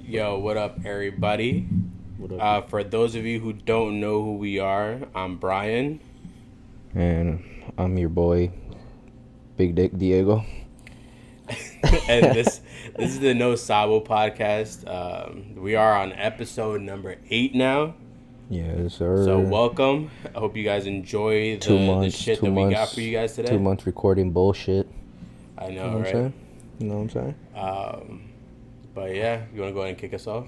Yo, what up, everybody? What up? For those of you who don't know who we are, I'm Brian, And I'm your boy, Big Dick Diego. and this is the No Sabo podcast. We are on episode number 8 now, Yes, so sir. welcome. I hope you guys enjoy Two the months, shit two that we got for months, you guys today. 2 months recording bullshit. I You know know, what I'm right? saying? You know what I'm saying? But yeah, you want to go ahead and kick us off?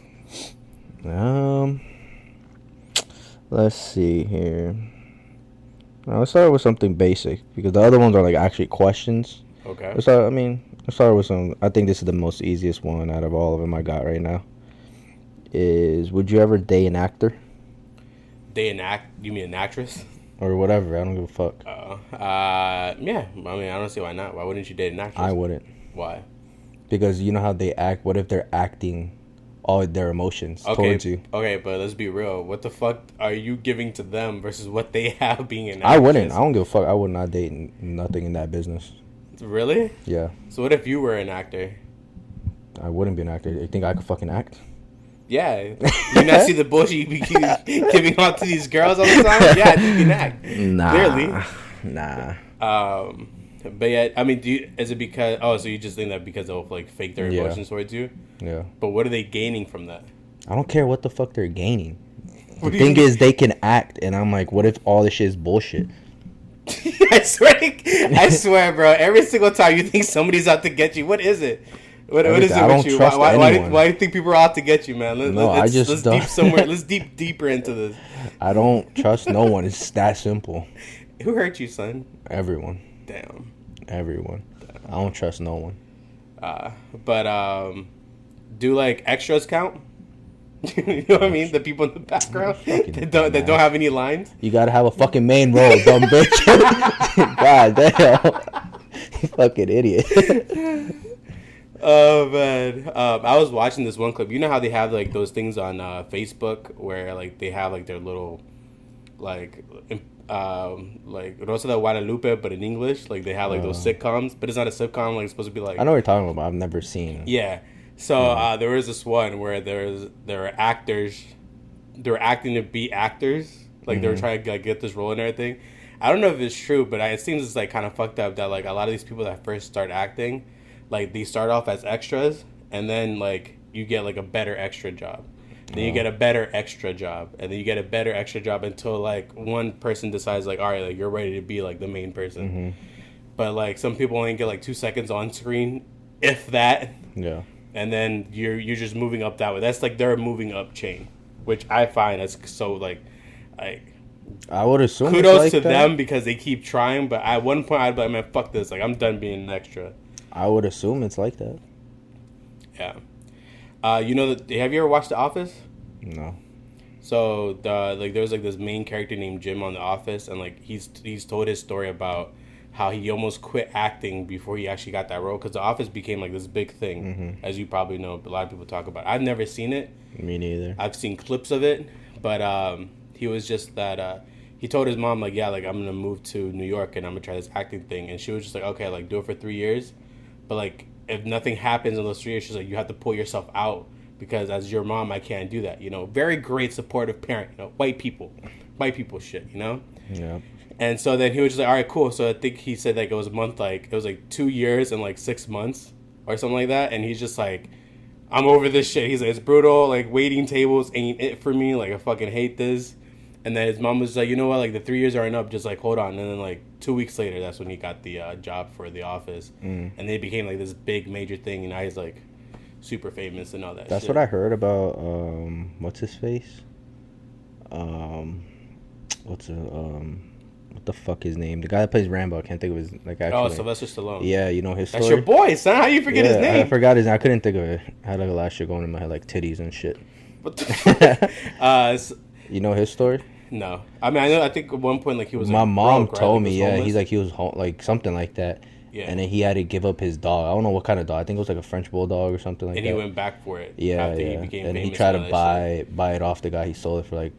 Um, let's see here. Now, let's start with something basic because the other ones are like actually questions. Okay. Let's start with some. I think this is the most easiest one out of all of them I got right now. Would you ever date an actor You mean an actress? or whatever? I don't give a fuck. Yeah. I mean, I don't see why not. Why wouldn't you date an actress? I wouldn't. Why? Because you know how they act. What if they're acting all their emotions towards you? Okay, but let's be real. What the fuck are you giving to them versus what they have being an actress? I wouldn't. I don't give a fuck. I would not date nothing in that business. Really? Yeah, So what if you were an actor? I wouldn't be an actor. You think I could fucking act? Yeah. You not see the bullshit you be giving out to these girls all the time? Yeah, I think you can act. Nah. Clearly. Nah. But yeah, I mean, is it because? Oh, so you just think that because they'll like fake their Yeah. emotions towards you? Yeah. But what are they gaining from that? I don't care what the fuck they're gaining. What The do you thing mean? is, they can act, and I'm like, what if all this shit is bullshit? I swear, bro. Every single time you think somebody's out to get you, what is it? What is it I with don't you? trust anyone. Why do you think people are out to get you, man? I just let's don't. deep somewhere. Let's deeper into this. I don't trust no one. It's that simple. Who hurt you, son? Everyone. Damn. Everyone. I don't trust no one. But do like extras count? You know what I mean? The people in the background that don't have any lines. You gotta have a fucking main role, dumb bitch. God damn. You fucking idiot. Oh man, I was watching this one clip. You know how they have like those things on Facebook where like they have like their little like Rosa de Guadalupe, but in English. Like they have like those sitcoms, but it's not a sitcom. Like it's supposed to be like I know what you're talking about. I've never seen. yeah. So there was this one where there were actors, they were acting to be actors, like they were trying to like, get this role and everything. I don't know if it's true, but it seems it's like kind of fucked up that like a lot of these people that first start acting, like they start off as extras, and then like you get like a better extra job, then you get a better extra job, and then you get a better extra job until like one person decides like, all right, like you're ready to be like the main person. But like some people only get like 2 seconds on screen, if that. Yeah. And then you're just moving up that way. That's like their moving up chain, which I find is so like I would assume. kudos it's like to that. them because they keep trying. But at one point I'd be like, man, fuck this. Like I'm done being an extra. I would assume it's like that. Yeah. You know have you ever watched The Office? No. So there was like this main character named Jim on The Office, and like he's told his story about how he almost quit acting before he actually got that role because The Office became like this big thing, as you probably know. A lot of people talk about. I've never seen it. Me neither. I've seen clips of it, but he was just that. He told his mom like, yeah, like I'm gonna move to New York and I'm gonna try this acting thing, and she was just like, okay, like do it for 3 years, but like if nothing happens in those 3 years, she's like, you have to pull yourself out because as your mom, I can't do that. You know, very great supportive parent. You know, white people shit. You know. Yeah. And so then he was just like, all right, cool. So I think he said like it was a month, like it was like 2 years and like 6 months or something like that. And he's just like, I'm over this shit. He's like, it's brutal. Like waiting tables ain't it for me. Like I fucking hate this. And then his mom was like, you know what? Like the 3 years aren't up. Just like hold on. And then like 2 weeks later, that's when he got the job for The Office. And they became like this big major thing. And now he's like super famous and all that. That's shit. what I heard about. What's his face? What the fuck his name? The guy that plays Rambo. I can't think of his like actual Oh, name. Sylvester Stallone. Yeah, you know his story. That's your boy, son. How you forget his Yeah, name? I forgot his name. I couldn't think of it. I had like a last year going in my head like titties and shit. What the fuck? You know his story? No, I mean I know. I think at one point like he was. My like, mom broke, right? told Like, me, he was yeah, homeless? he's like he was like something like that. Yeah. And then he had to give up his dog. I don't know what kind of dog. I think it was like a French bulldog or something like and that. he went back for it. Yeah, after yeah. he became And famous. he tried to and all that buy it off the guy. He sold it for like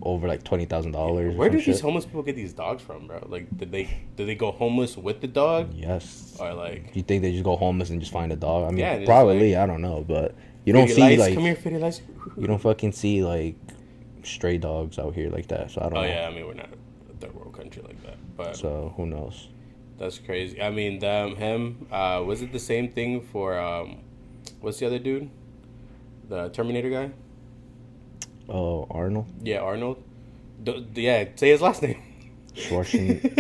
over like $20,000. shit. Where do these homeless people get these dogs from, bro? Like, did they go homeless with the dog, Yes. or like? You think they just go homeless and just find a dog? I mean, Yeah, and it's probably. I don't know, but You don't Fitty see lights, like come here, Fitty lights. you don't fucking see like stray dogs out here like that. So I don't know. Oh yeah, I mean we're not a third world country like that, but So who knows? that's crazy. I mean, him. Was it the same thing for what's the other dude? The Terminator guy. Oh, Arnold Yeah, Arnold. Yeah, say his last name. Schwarzenegger.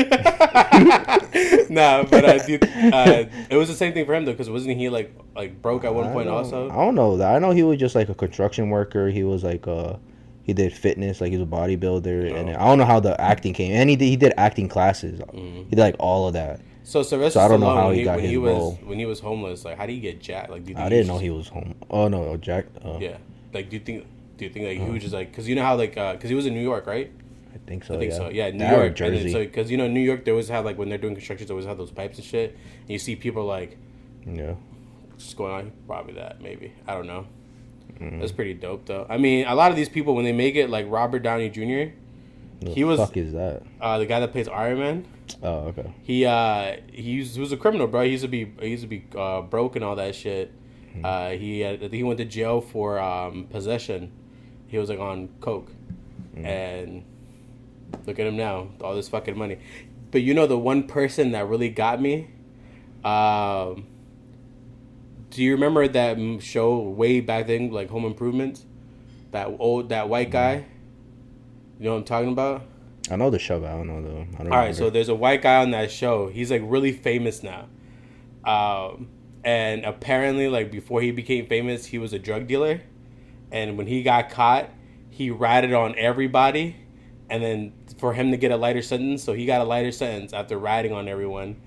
Nah, but it was the same thing for him though, because wasn't he like broke at one point also? I don't know that. I know he was just like a construction worker. He was like he did fitness, like he was a bodybuilder, and I don't know how the acting came. And he did acting classes. He did like all of that. So Sylvester I don't know Stallone, how he got his role. When he was homeless, like how did he get jacked? Like, I didn't know he was home. Oh no, Jack. Yeah, like do you think like he was just like, because you know how like because he was in New York, right? I think so. I think yeah. so. Yeah, New That or York. Jersey. So because you know New York, they always have like when they're doing construction, they always have those pipes and shit. And you see people like Yeah. just going on. Probably that. Maybe I don't know. That's pretty dope though. I mean, a lot of these people when they make it, like Robert Downey Jr. He was. Fuck is that? The guy that plays Iron Man. Oh, okay. He was a criminal, bro. He used to be broke and all that shit. I think he went to jail for possession. He was like on coke, and look at him now, all this fucking money. But you know the one person that really got me. Do you remember that show way back then, like Home Improvement? That white guy. You know what I'm talking about? I know the show, but I don't know the. I don't All right, so there's a white guy on that show. He's like really famous now, and apparently, like before he became famous, he was a drug dealer, and when he got caught, he ratted on everybody, and then for him to get a lighter sentence, so he got a lighter sentence after ratting on everyone,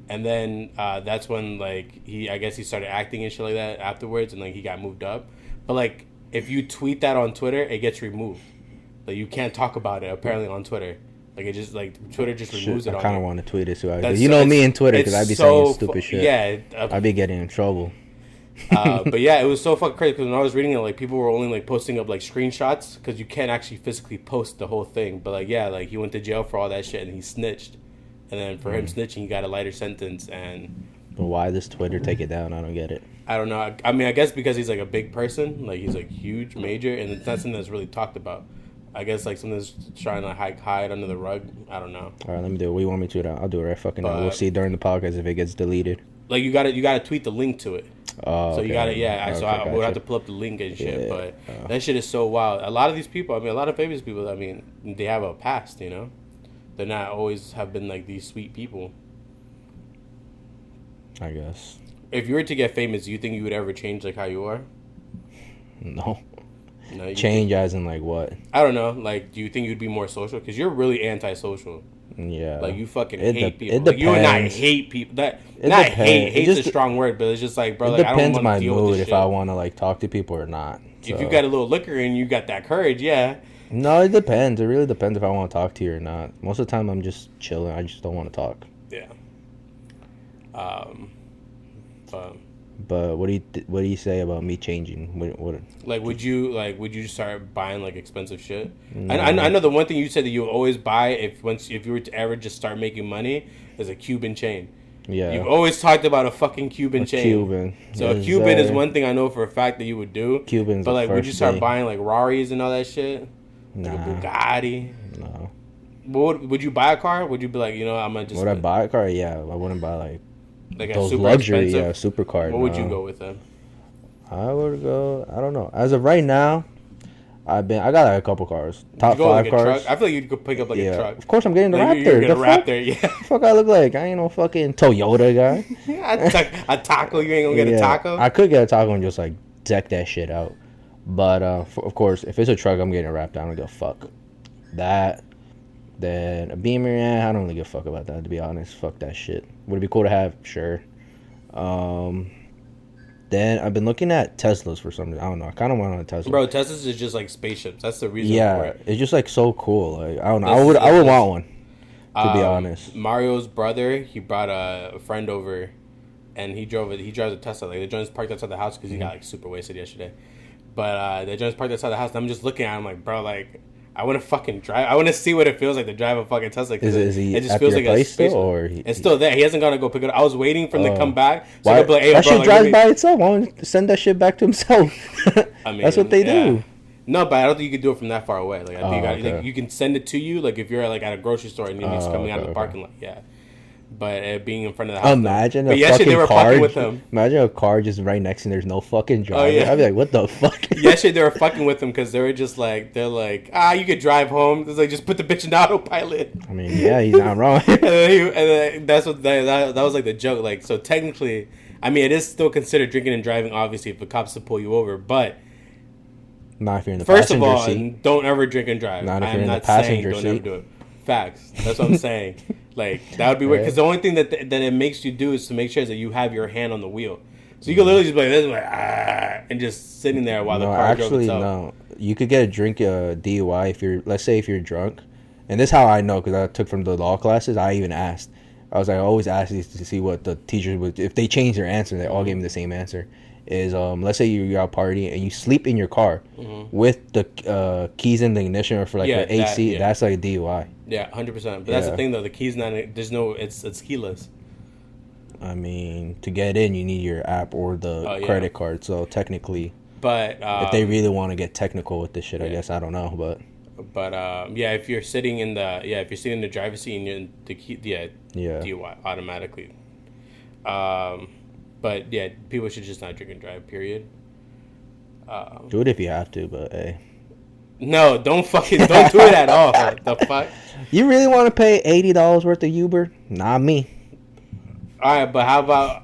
and then that's when like I guess he started acting and shit like that afterwards, and like he got moved up, but like if you tweet that on Twitter, it gets removed. Like you can't talk about it apparently on Twitter. Like it just like Twitter just removes it. I kind of want to tweet it too. That's you know me and Twitter because I be saying stupid shit. Yeah, I be getting in trouble. but yeah, it was so fucking crazy because when I was reading it, like people were only like posting up like screenshots because you can't actually physically post the whole thing. But like yeah, like he went to jail for all that shit and he snitched, and then for him snitching, he got a lighter sentence. And but why does Twitter take it down? I don't get it. I don't know. I mean, I guess because he's like a big person, like he's like huge, major, and it's not something that's really talked about. I guess like something that's trying to hide under the rug. I don't know. All right, let me do it. What do you want me to? I'll do it right fucking now. We'll see during the podcast if it gets deleted. Like you gotta tweet the link to it. Oh, so okay. you gotta I would have to pull up the link and shit. But that shit is so wild. A lot of these people, I mean, a lot of famous people, I mean, they have a past. You know, they're not always have been like these sweet people. I guess. If you were to get famous, do you think you would ever change like how you are? No. No, change as in like what? I don't know. Like, do you think you'd be more social? Because you're really antisocial. Yeah. Like you fucking hate people. It like, depends. you and I hate people. That it not depends. hate. Hate's a strong word, but it's just like, bro. It like, depends I don't want to deal my mood with this if shit. I want to like talk to people or not. So. If you got a little liquor and you got that courage, yeah. No, it depends. It really depends if I want to talk to you or not. Most of the time, I'm just chilling. I just don't want to talk. Yeah. But what do you say about me changing? What like would you start buying like expensive shit? No. I know the one thing you said that you always buy if you were to ever just start making money is a Cuban chain. Yeah. You've always talked about a fucking Cuban chain. Cuban. So a Cuban is one thing I know for a fact that you would do. Cubans. But like, would you start buying like Raris and all that shit? Nah. Like a Bugatti. No. Would you buy a car? Would you be like, I'm gonna just? Would I buy a car? Yeah, I wouldn't buy like those super luxury, supercar. What would you go with then? I would go. I don't know. As of right now, I got like a couple cars. Top 5 like cars. I feel like you'd go pick up like a truck. Of course, I'm getting the like, Raptor. You're getting the a Raptor, yeah. Fuck, I look like I ain't no fucking Toyota guy. A taco. You ain't gonna get a taco. I could get a taco and just like deck that shit out. But of course, if it's a truck, I'm getting a Raptor. I don't give a fuck. That. Then a Beamer, I don't really give a fuck about that, to be honest. Fuck that shit. Would it be cool to have? Sure. Then I've been looking at Teslas for some reason. I don't know. I kind of want on a Tesla. Bro, Teslas is just like spaceships. That's the reason for it. It's just like so cool. Like I don't know. I would want one. To be honest. Mario's brother, he brought a friend over, and he drives a Tesla. Like they just parked outside the house because he got like super wasted yesterday. But they just parked outside the house, and I'm just looking at him like, bro, like I want to fucking drive. I want to see what it feels like to drive a fucking Tesla. Is he it just at feels your like place a space. still, or it's still there. He hasn't gone to go pick it up. I was waiting for him to come back. So why? I could be like, hey, that bro, shit like, drives by itself. Why don't you send that shit back to himself? I mean, that's what they do. No, but I don't think you can do it from that far away. Like, I think okay. like, you can send it to you, like if you're like at a grocery store and he's coming out of the parking lot. Yeah. But being in front of the house. Imagine a fucking they were car. Fucking with him. Imagine a car just right next and there's no fucking driver. Oh, yeah. I'd be like, what the fuck? Yesterday they were fucking with him because they were just like, you could drive home. It's like, just put the bitch in autopilot. I mean, yeah, he's not wrong. and then that's what that was like the joke. Like, so technically, I mean, it is still considered drinking and driving, obviously, if the cops to pull you over. But not if you're in the first of passenger all, seat. Don't ever drink and drive. Not if you're I'm in the not passenger saying seat. don't ever do it. Facts. That's what I'm saying. Like, that would be weird. Because the only thing that it makes you do is to make sure that you have your hand on the wheel. So you can literally just be like this, and just sitting there while the car drove itself. No. You could get a drink DUI if you're, let's say if you're drunk. And this is how I know, because I took from the law classes. I even asked. I was like, I always ask these to see what the teachers would, if they change their answer, they all gave me the same answer. Is let's say you're out partying and you sleep in your car with the keys in the ignition or for like the AC, that's like a DUI. Yeah, 100%. But that's the thing though, the keys not there's no it's keyless. I mean, to get in, you need your app or the credit card. So technically, but if they really want to get technical with this shit, I guess I don't know, but if you're sitting in the driver's seat and you're in the key, DUI automatically. But yeah, people should just not drink and drive. Period. Do it if you have to, but hey. No, don't do it at all. The fuck. You really want to pay $80 worth of Uber? Not me. All right, but how about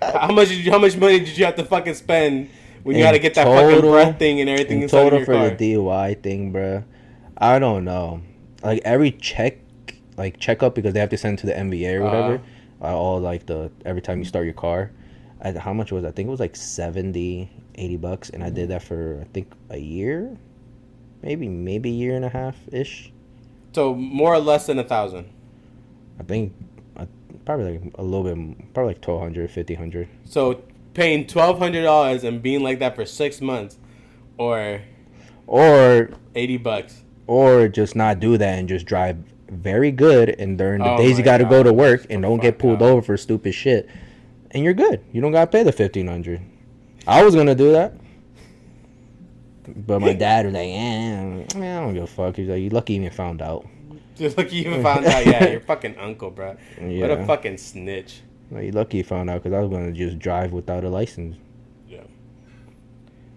how much money did you have to fucking spend when you had to get that fucking breath thing and everything inside of your car? For the DUI thing, bruh. I don't know. Like every checkup because they have to send it to the MVA or whatever. All like every time you start your car. How much was it? I think it was like $70-$80, and I did that for I think a year, maybe a year and a half ish. So more or less than 1,000. I think probably like a little bit, probably like $1,200, $1,500. So paying $1,200 and being like that for 6 months, or $80, or just not do that and just drive very good, and during the days you got to go to work and don't get pulled over for stupid shit. And you're good. You don't gotta pay the $1,500. I was gonna do that, but my dad was like, "Man, I don't give a fuck." He's like, "You lucky you even found out." Just lucky you even found out. Yeah, your fucking uncle, bro. Yeah. What a fucking snitch. Like, you lucky you found out because I was gonna just drive without a license. Yeah.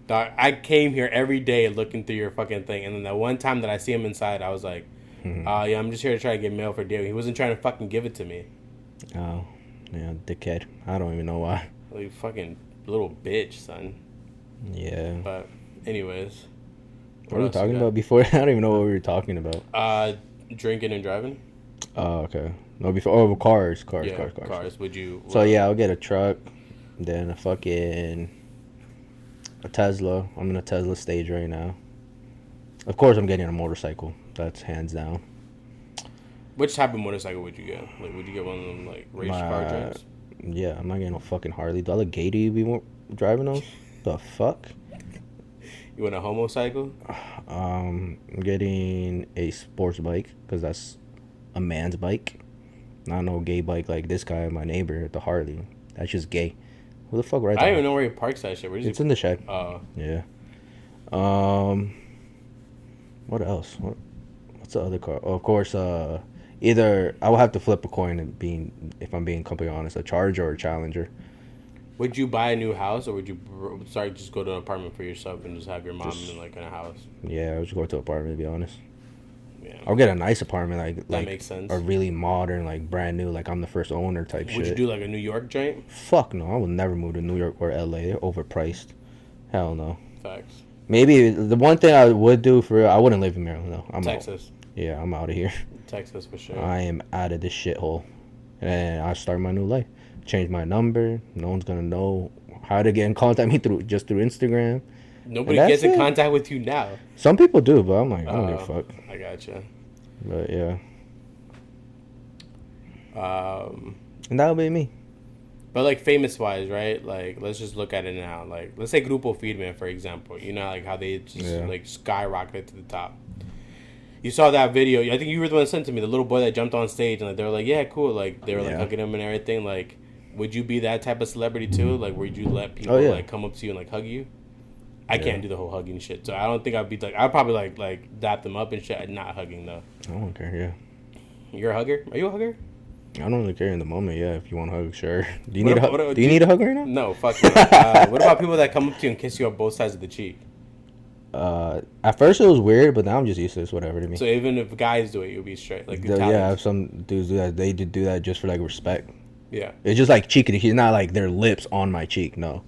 Dog, I came here every day looking through your fucking thing, and then that one time that I see him inside, I was like, yeah, I'm just here to try to get mail for Diego. He wasn't trying to fucking give it to me. Oh. Yeah, dickhead. I don't even know why. Like, fucking little bitch, son. Yeah. But, anyways. What were we talking about before? I don't even know what we were talking about. Drinking and driving. Oh, okay. No, before. Oh, cars. Would you... So, yeah, I'll get a truck. Then a Tesla. I'm in a Tesla stage right now. Of course, I'm getting a motorcycle. That's hands down. Which type of motorcycle would you get? Like, would you get one of them, like, race car joints? Yeah, I'm not getting no fucking Harley. Do I look gay to you be driving those? The fuck? You want a homocycle? I'm getting a sports bike, because that's a man's bike. Not no gay bike like this guy, my neighbor, the Harley. That's just gay. Who the fuck rides that? I don't even know where he parks that shit. It's in the shed. Oh. Yeah. What else? What's the other car? Oh, of course, either I will have to flip a coin and if I'm being completely honest, a Charger or a Challenger. Would you buy a new house, or would you just go to an apartment for yourself and just have your mom in like in a house? Yeah, I would just go to an apartment, to be honest. Yeah. I'll get a nice apartment, that makes sense. A really modern, like brand new, like I'm the first owner type shit. Would you do like a New York joint? Fuck no, I would never move to New York or LA. They're overpriced. Hell no. Facts. Maybe the one thing I would do for real, I wouldn't live in Maryland though. I'm Texas. Out. Yeah, I'm out of here. Texas for sure. I am out of this shithole, and I start my new life. Change my number. No one's gonna know how to get in contact with me through Instagram. Nobody gets in contact with you now. Some people do, but I'm like, I don't give a fuck. I gotcha. But yeah. And that'll be me. But like famous wise, right? Like let's just look at it now. Like let's say Grupo Feedman, for example. You know, like how they just like skyrocketed to the top. You saw that video. I think you were the one that sent to me. The little boy that jumped on stage and like they were like, yeah, cool. Like they were like hugging him and everything. Like, would you be that type of celebrity too? Like, would you let people like come up to you and like hug you? I can't do the whole hugging shit, so I don't think I'd be like. I'd probably like dap them up and shit. Not hugging though. I don't care. Yeah. You're a hugger? Are you a hugger? I don't really care in the moment. Yeah, if you want to hug, sure. Do you need a hug? Do you need a hug right now? No, fuck. What about people that come up to you and kiss you on both sides of the cheek? At first it was weird, but now I'm just used to this. Whatever to me. So even if guys do it, you'll be straight. Like yeah, some dudes do that. They do that just for like respect. Yeah. It's just like cheek to cheek, not like their lips on my cheek. No.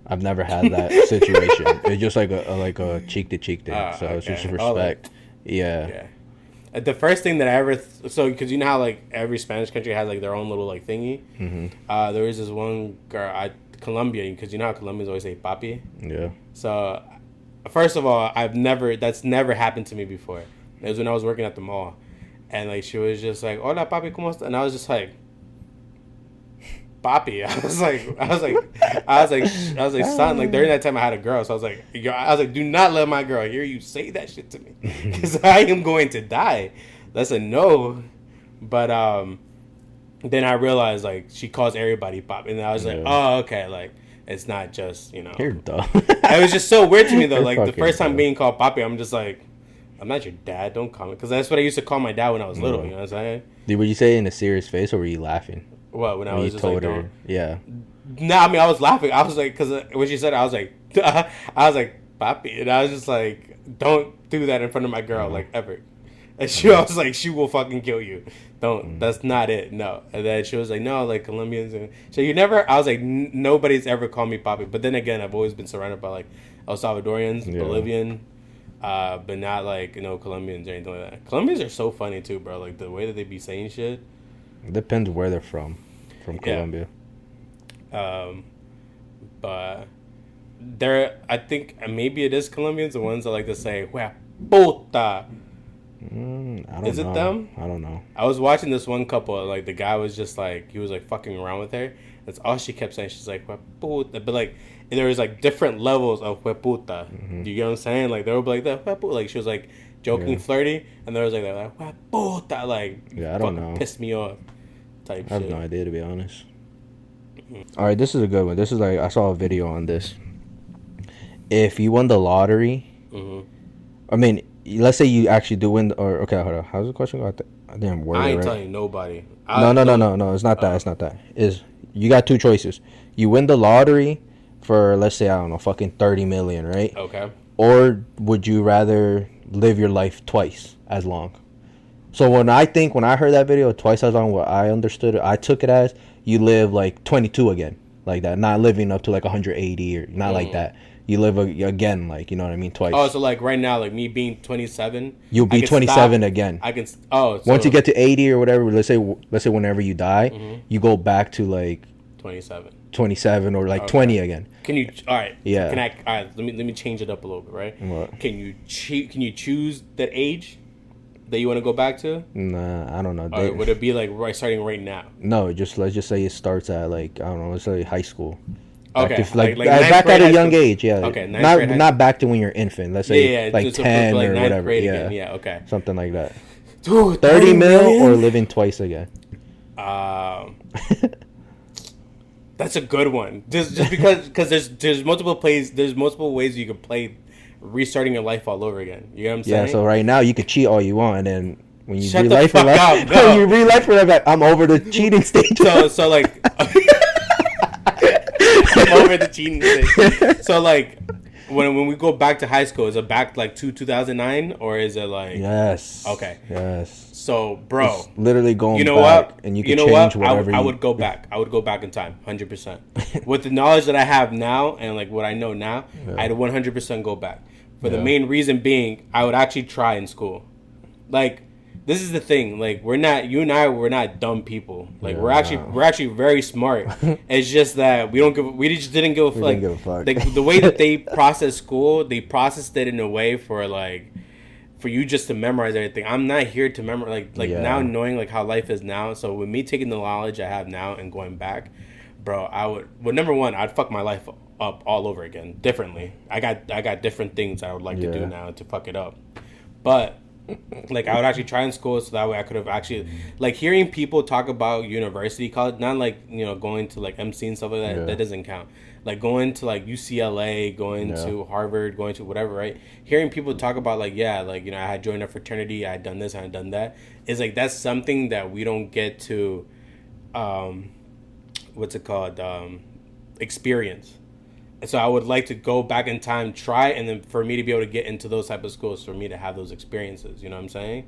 I've never had that situation. It's just like a cheek to cheek thing. So it's just respect. Yeah. The first thing that I ever because you know how like every Spanish country has like their own little like thingy. Mm-hmm. There was this one girl, Colombia, because you know how Colombians always say papi. Yeah. So first of all, that's never happened to me before. It was when I was working at the mall, and like she was just like, "Hola papi, cómo estás?" And I was just like, Papi. I was like, son. Like during that time, I had a girl, so I was like, do not let my girl hear you say that shit to me, because I am going to die. That's a no. But then I realized like she calls everybody Papi, and I was like, oh, okay, like it's not just You're dumb. It was just so weird to me though. Like the first time being called Papi, I'm just like, I'm not your dad. Don't call me, because that's what I used to call my dad when I was little. You know what I'm saying? Were you say it in a serious face or were you laughing? What, when I was just told like, her? Yeah. No, I mean, I was laughing. I was like, because when she said it, I was like, papi. And I was just like, don't do that in front of my girl, like, ever. And I was like, she will fucking kill you. Don't, that's not it, no. And then she was like, no, like, Colombians. And so you never, I was like, nobody's ever called me papi. But then again, I've always been surrounded by, like, El Salvadorians, Bolivian, but not, like, Colombians or anything like that. Colombians are so funny, too, bro. Like, the way that they be saying shit. It depends where they're from Colombia. But I think maybe it is Colombians, the ones that like to say "Wea puta." I don't know. Is it them? I don't know. I was watching this one couple. Like the guy was just like he was like fucking around with her. That's all she kept saying. She's like "Wea puta," but like there was like different levels of "Wea puta." Do you get what I'm saying? Like they would be like that "Wea puta." Like she was like joking, flirty, and there was like that "Wea puta." Like I don't know. Pissed me off. I have no idea, to be honest. All right, this is a good one. This is like I saw a video on this. If you won the lottery, I mean, let's say you actually do win. Okay, hold on. How's the question go? I didn't word I it ain't right. telling nobody. No. It's not that. It's not that. You got two choices. You win the lottery for, let's say, I don't know, fucking 30 million, right? Okay. Or would you rather live your life twice as long? So when I heard that video, twice as long, what I understood, I took it as you live like 22 again, like that, not living up to like 180 or not like that. You live again, like, you know what I mean, twice. Oh, so like right now, like me being 27, you'll be 27 again. I can. Once you get to 80 or whatever, let's say whenever you die, you go back to like 27 or like 20 again. Can you? All right. Yeah. All right. Let me change it up a little bit, right? What? Can you choose that age that you want to go back to? Nah, I don't know. Would it be like starting right now? No, let's just say it starts at like, I don't know, let's say high school. Okay, back at a young age, yeah. Okay, not back to when you're infant. Let's say like 10 or whatever. Yeah, yeah, okay, something like that. Dude, 30 mil or living twice again. That's a good one. Just because there's multiple plays. There's multiple ways you can play restarting your life all over again. You know what I'm saying? Yeah. So right now you could cheat all you want, and then when you Shut the fuck up, no. when you relife it, like, I'm over the cheating stage. So like. I'm over the cheating thing. So like, when we go back to high school, is it back like to 2009 or is it like? Yes. Okay. Yes. So, bro, it's literally going. You know back, what? And you can change whatever. I would go back. I would go back in time, 100%. With the knowledge that I have now and like what I know now, I'd 100% go back. For the main reason being, I would actually try in school. Like, this is the thing. Like, we're not dumb people. Like, we're actually very smart. It's just that we just didn't give a fuck. Didn't give a fuck. Like, the way that they process school, they processed it in a way for like, for you just to memorize everything. I'm not here to memorize. Like now knowing like how life is now. So with me taking the knowledge I have now and going back, bro, I would. Well, number one, I'd fuck my life up all over again, differently. I got different things I would like to do now to fuck it up. But Like, I would actually try in school so that way I could have actually, like, hearing people talk about university, college, not like, going to like MC and stuff like that, that doesn't count. Like, going to like UCLA, going to Harvard, going to whatever, right? Hearing people talk about like, yeah, like, I had joined a fraternity, I had done this, I had done that. Is like, that's something that we don't get to, what's it called? Experience. And so I would like to go back in time, try, and then for me to be able to get into those type of schools, for me to have those experiences. You know what I'm saying?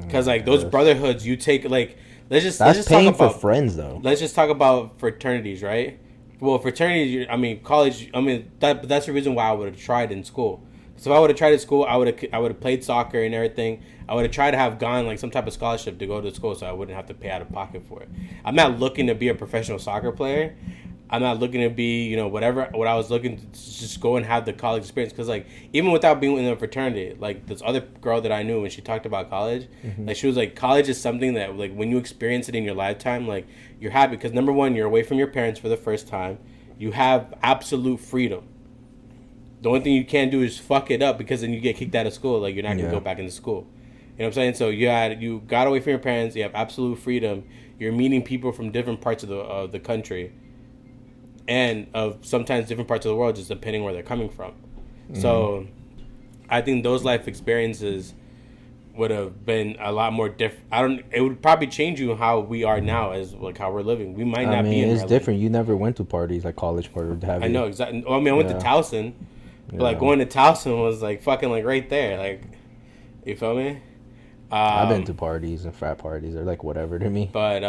Because like those brotherhoods, you take like let's just paying talk about for friends though. Let's just talk about fraternities, right? Well, fraternities, I mean college. I mean that's the reason why I would have tried in school. So if I would have tried at school, I would have played soccer and everything. I would have tried to have gone like some type of scholarship to go to school, so I wouldn't have to pay out of pocket for it. I'm not looking to be a professional soccer player. I'm not looking to be, whatever. What I was looking to just go and have the college experience. Because, like, even without being in a fraternity, like, this other girl that I knew, when she talked about college, like, she was like, college is something that, like, when you experience it in your lifetime, like, you're happy. Because, number one, you're away from your parents for the first time. You have absolute freedom. The only thing you can't do is fuck it up, because then you get kicked out of school. Like, you're not going to go back into school. You know what I'm saying? So, you got away from your parents. You have absolute freedom. You're meeting people from different parts of the country. And of sometimes different parts of the world, just depending where they're coming from. Mm-hmm. So, I think those life experiences would have been a lot more different. It would probably change you how we are now, as like how we're living. We might not be. It's different. You never went to parties like college parties. I know exactly. I mean, I went to Towson, but like going to Towson was like fucking like right there. Like, you feel me? I've been to parties and frat parties or like whatever to me. But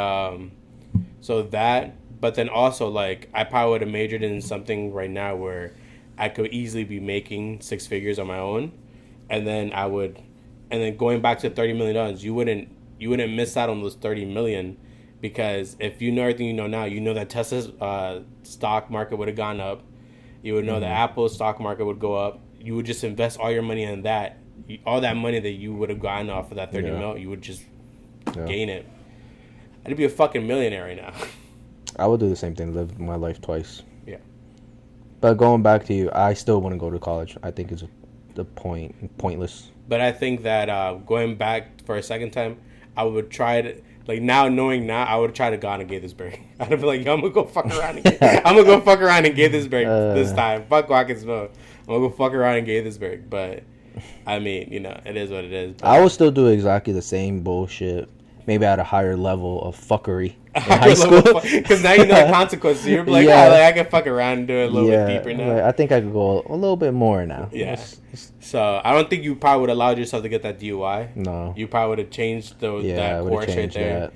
so that. But then also, like, I probably would have majored in something right now where I could easily be making 6 figures on my own, and then going back to $30 million, you wouldn't miss out on those $30 million, because if you know everything you know now, you know that Tesla's stock market would have gone up, you would know that Apple's stock market would go up. You would just invest all your money in that, all that money that you would have gotten off of that 30 mil, you would just gain it. I'd be a fucking millionaire right now. I would do the same thing, live my life twice. Yeah. But going back to you, I still wouldn't go to college. I think it's pointless. But I think that going back for a second time, I would try to, like, knowing now, I would try to go on to Gaithersburg. I'd be like, yo, I'm gonna go fuck around in Gaithersburg this time. Fuck Watkins-Mill. I'm gonna go fuck around in Gaithersburg. But I mean, it is what it is. But I would still do exactly the same bullshit, maybe at a higher level of fuckery in high school. Because now you know the consequences. You're like, I can fuck around and do it a little bit deeper now. Like, I think I could go a little bit more now. Yeah. So I don't think you probably would have allowed yourself to get that DUI. No. You probably would have changed that course right there.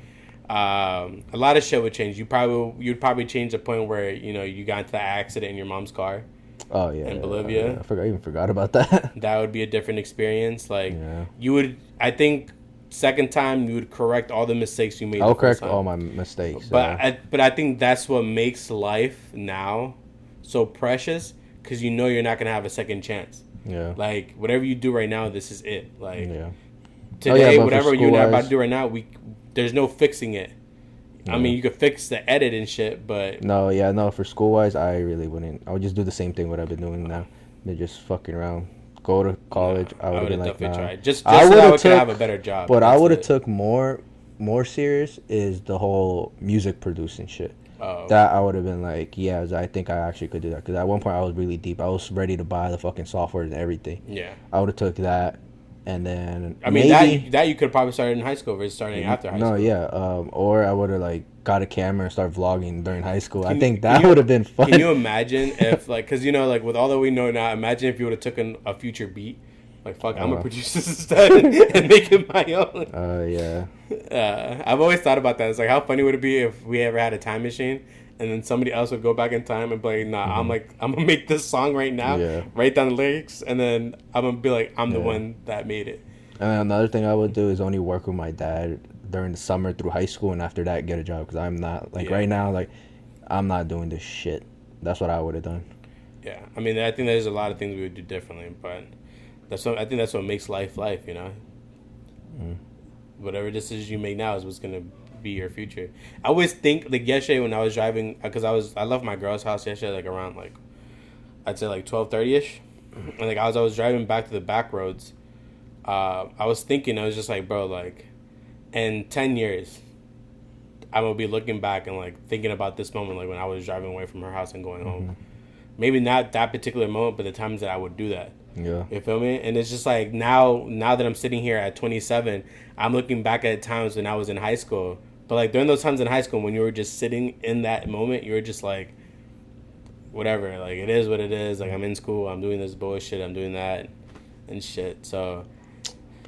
A lot of shit would change. You'd probably change the point where you got into that accident in your mom's car. Oh yeah. In Bolivia. I even forgot about that. That would be a different experience. Like you would. I think. Second time, you would correct all the mistakes you made. I'll correct all my mistakes. But I think that's what makes life now so precious, because you're not gonna have a second chance. Yeah. Like whatever you do right now, this is it. Like today, whatever you and I are about to do right now, there's no fixing it. I mean, you could fix the edit and shit, but no. For school wise, I really wouldn't. I would just do the same thing what I've been doing now. They're just fucking around. Go to college, I would have definitely tried. Just so I could have a better job. What I would have took more serious is the whole music producing shit. That I would have been like, I think I actually could do that. Because at one point I was really deep. I was ready to buy the fucking software and everything. Yeah. I would have took that, and then I mean that you could probably start in high school versus starting after high school. No, yeah. Or I would have like got a camera and start vlogging during high school. I think that would have been fun. Can you imagine if like, because like with all that we know now, imagine if you would have taken a future beat. Like, fuck, I'm gonna produce this instead and make it my own. Yeah. I've always thought about that. It's like, how funny would it be if we ever had a time machine and then somebody else would go back in time and be like, nah, I'm gonna make this song right now, write down the lyrics, and then I'm gonna be like, I'm the one that made it. And then another thing I would do is only work with my dad during the summer through high school, and after that get a job, because I'm not right now, like, I'm not doing this shit. That's what I would have done. Yeah, I mean, I think there's a lot of things we would do differently, but I think that's what makes life, Whatever decisions you make now is what's gonna be your future. I always think, like, yesterday when I was driving, because I left my girl's house yesterday, like around I'd say 12:30ish, and like I was driving back to the back roads. I was thinking, I was just like, bro, like, in 10 years, I'm gonna be looking back and like thinking about this moment, like when I was driving away from her house and going home. Maybe not that particular moment, but the times that I would do that. Yeah. You feel me? And it's just like now that I'm sitting here at 27, I'm looking back at times when I was in high school. But like during those times in high school when you were just sitting in that moment, you were just like, whatever, like it is what it is. Like I'm in school, I'm doing this bullshit, I'm doing that and shit. So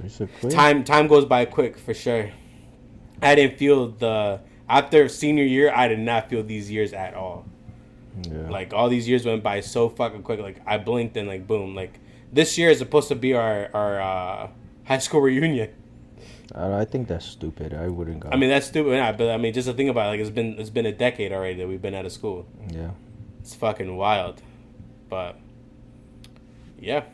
Basically. time goes by quick for sure. I didn't feel after senior year, I did not feel these years at all. Yeah. Like all these years went by so fucking quick. Like I blinked and like boom. Like this year is supposed to be our high school reunion. I think that's stupid. I wouldn't go. I mean that's stupid, yeah, but I mean just to think about it, like it's been a decade already that we've been out of school. Yeah. It's fucking wild, but yeah.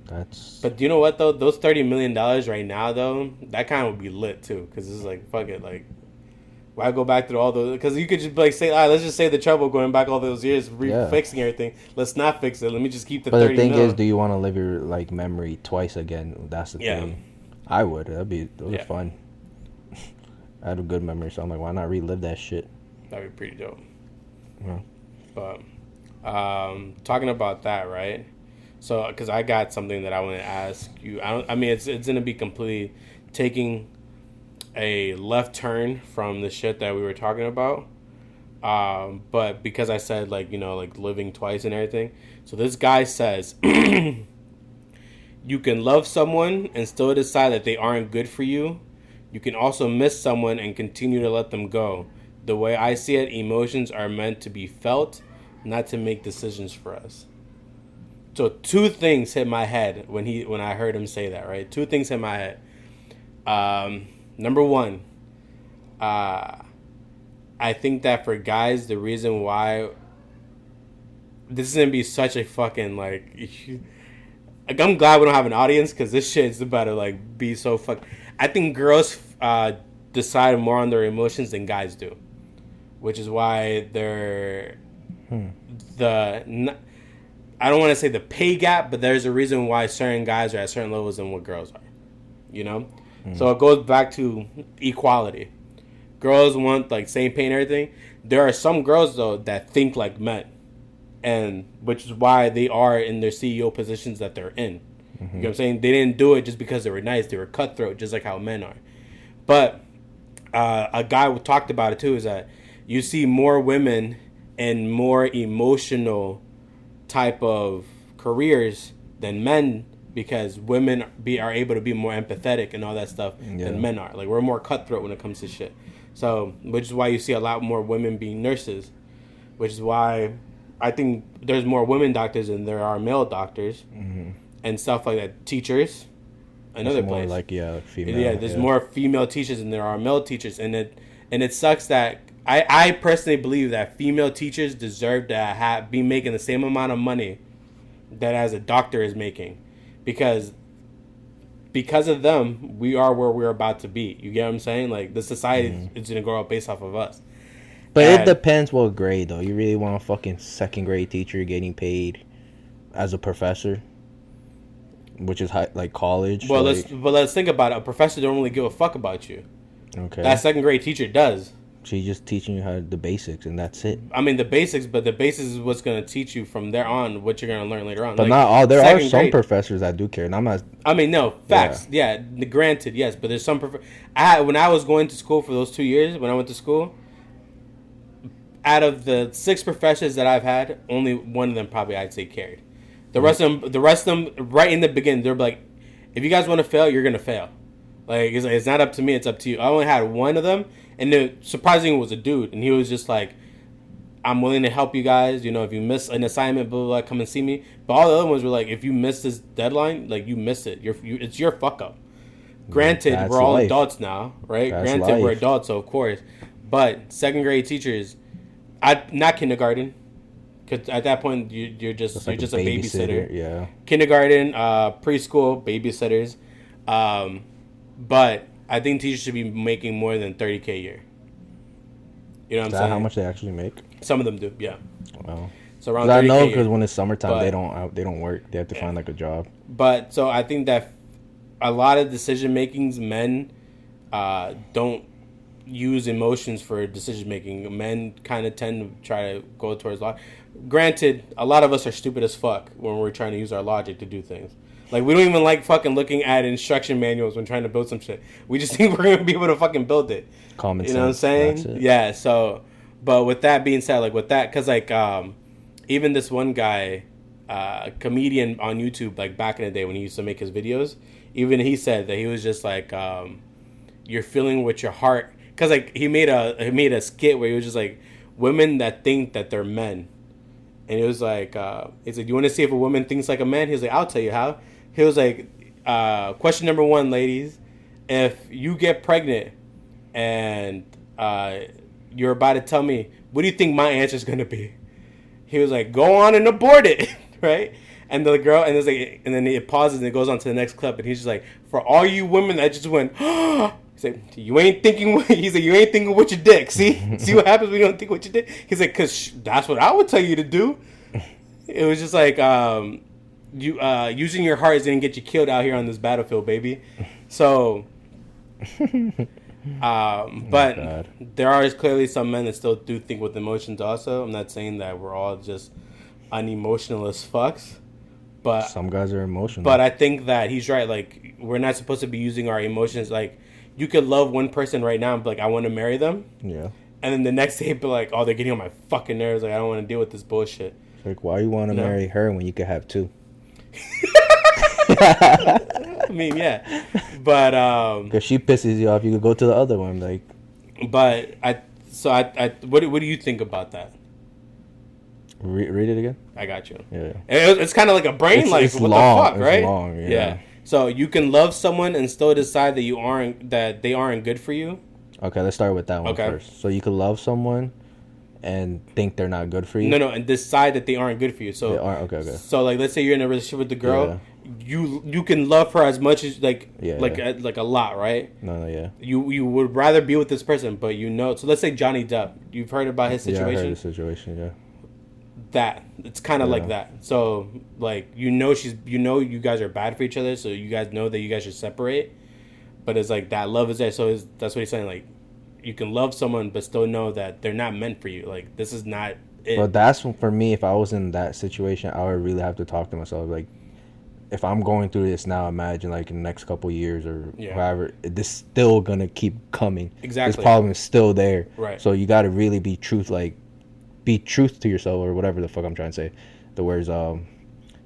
But you know what though? Those $30 million right now though, that kind of would be lit too. Because it's like fuck it, like why go back through all those? Because you could just like say, all right, let's just save the trouble going back all those years, fixing everything. Let's not fix it. Let me just keep the. But 30 the thing mil. is, do you want to live your like memory twice again? That's the thing. I would. Those are fun. I had a good memory, so I'm like, why not relive that shit? That'd be pretty dope. Yeah. But talking about that, right? So, because I got something that I want to ask you. I mean, it's gonna be completely taking a left turn from the shit that we were talking about. But because I said like like living twice and everything. So this guy says you can love someone and still decide that they aren't good for you. You can also miss someone and continue to let them go. The way I see it, emotions are meant to be felt, not to make decisions for us. So two things hit my head when I heard him say that, right? Two things hit my head. Number one, I think that for guys, the reason why this is going to be such a fucking, like I'm glad we don't have an audience because this shit is about to, like, be so I think girls decide more on their emotions than guys do, which is why they're I don't want to say the pay gap, but there's a reason why certain guys are at certain levels than what girls are, you know? So it goes back to equality. Girls want like same pay and everything. There are some girls though that think like men, and which is why they are in their CEO positions that they're in. You know what I'm saying? They didn't do it just because they were nice. They were cutthroat, just like how men are. But a guy who talked about it too is that you see more women in more emotional type of careers than men. Because women are able to be more empathetic and all that stuff than men are. Like, we're more cutthroat when it comes to shit. So, which is why you see a lot more women being nurses. Which is why I think there's more women doctors than there are male doctors. And stuff like that. Teachers. Another place. Like, female. Yeah, there's more female teachers than there are male teachers. And it sucks that... I personally believe that female teachers deserve to be making the same amount of money that as a doctor is making. Because of them, we are where we're about to be. You get what I'm saying? Like, the society is going to grow up based off of us. But it depends what grade, though. You really want a fucking second grade teacher getting paid as a professor, which is like college. Well, let's think about it. A professor don't really give a fuck about you. Okay. That second grade teacher does. She's just teaching you the basics, and that's it. I mean, the basics, but the basics is what's going to teach you from there on what you're going to learn later on. But like, not all. There are some professors that do care, and I'm not. I mean, no, facts. Yeah, granted, yes, but there's some. When I was going to school for those 2 years, when I went to school, out of the 6 professors that I've had, only one of them probably I'd say cared. The rest of them, right in the beginning, they're like, if you guys want to fail, you're going to fail. Like, it's not up to me, it's up to you. I only had one of them. And then, surprisingly, it was a dude. And he was just like, I'm willing to help you guys. You know, if you miss an assignment, blah, blah, blah, come and see me. But all the other ones were like, if you miss this deadline, like, you missed it. It's your fuck up. Granted, we're all adults now, right? We're adults, so of course. But second grade teachers, not kindergarten. Because at that point, you're just a babysitter. Yeah. Kindergarten, preschool, babysitters. But I think teachers should be making more than $30K a year. You know what I'm saying? How much they actually make? Some of them do, yeah. Wow. So around $30K. I know because when it's summertime, they don't work. They have to find like a job. But so I think that a lot of decision makings, men don't use emotions for decision making. Men kind of tend to try to go towards logic. Granted, a lot of us are stupid as fuck when we're trying to use our logic to do things. Like, we don't even like fucking looking at instruction manuals when trying to build some shit. We just think we're gonna be able to fucking build it. Common sense. You know what I'm saying? Yeah. So, but with that being said, like with that, because like even this one guy, comedian on YouTube, like back in the day when he used to make his videos, even he said that he was just like, you're feeling with your heart, because like he made a skit where he was just like, women that think that they're men, and it was like, he's like, you want to see if a woman thinks like a man? He's like, I'll tell you how. He was like, question number 1, ladies, if you get pregnant and you're about to tell me, what do you think my answer is gonna be? He was like, go on and abort it, right? And the girl, and it's like, and then it pauses and it goes on to the next clip, and he's just like, for all you women that just went, he's like, you ain't thinking. He's like, you ain't thinking with your dick. See what happens when you don't think with your dick. He's like, cause that's what I would tell you to do. It was just like, using your heart is gonna get you killed out here on this battlefield, baby. So, but there are clearly some men that still do think with emotions. Also, I'm not saying that we're all just unemotional as fucks, but some guys are emotional. But I think that he's right. Like, we're not supposed to be using our emotions. Like, you could love one person right now and be like, I want to marry them. Yeah. And then the next day, be like, oh, they're getting on my fucking nerves. Like, I don't want to deal with this bullshit. Like, why you want to marry her when you could have 2? I mean, yeah, but because she pisses you off, you could go to the other one. Like, but what do you think about that? Read it again. I got you. Yeah, it's kind of like a brain, like what long, the fuck, right? It's long, yeah. So you can love someone and still decide that they aren't good for you. Okay, let's start with that one first. So you could love someone and think they're not good for you. No, and decide that they aren't good for you. So they aren't, okay. So like, let's say you're in a relationship with the girl. Yeah. You can love her as much as like a lot, right? No, yeah. You would rather be with this person, but you know. So let's say Johnny Depp. You've heard about his situation. Yeah, I heard his situation. Yeah. That it's kind of like that. So like, you you guys are bad for each other, so you guys know that you guys should separate. But it's like that love is there. So that's what he's saying. Like, you can love someone but still know that they're not meant for you. Like, this is not it. But that's for me. If I was in that situation, I would really have to talk to myself. Like, if I'm going through this now, imagine like in the next couple of years or whatever, this is still gonna keep coming. Exactly. This problem is still there. Right. So you got to really be truth to yourself, or whatever the fuck I'm trying to say. The words,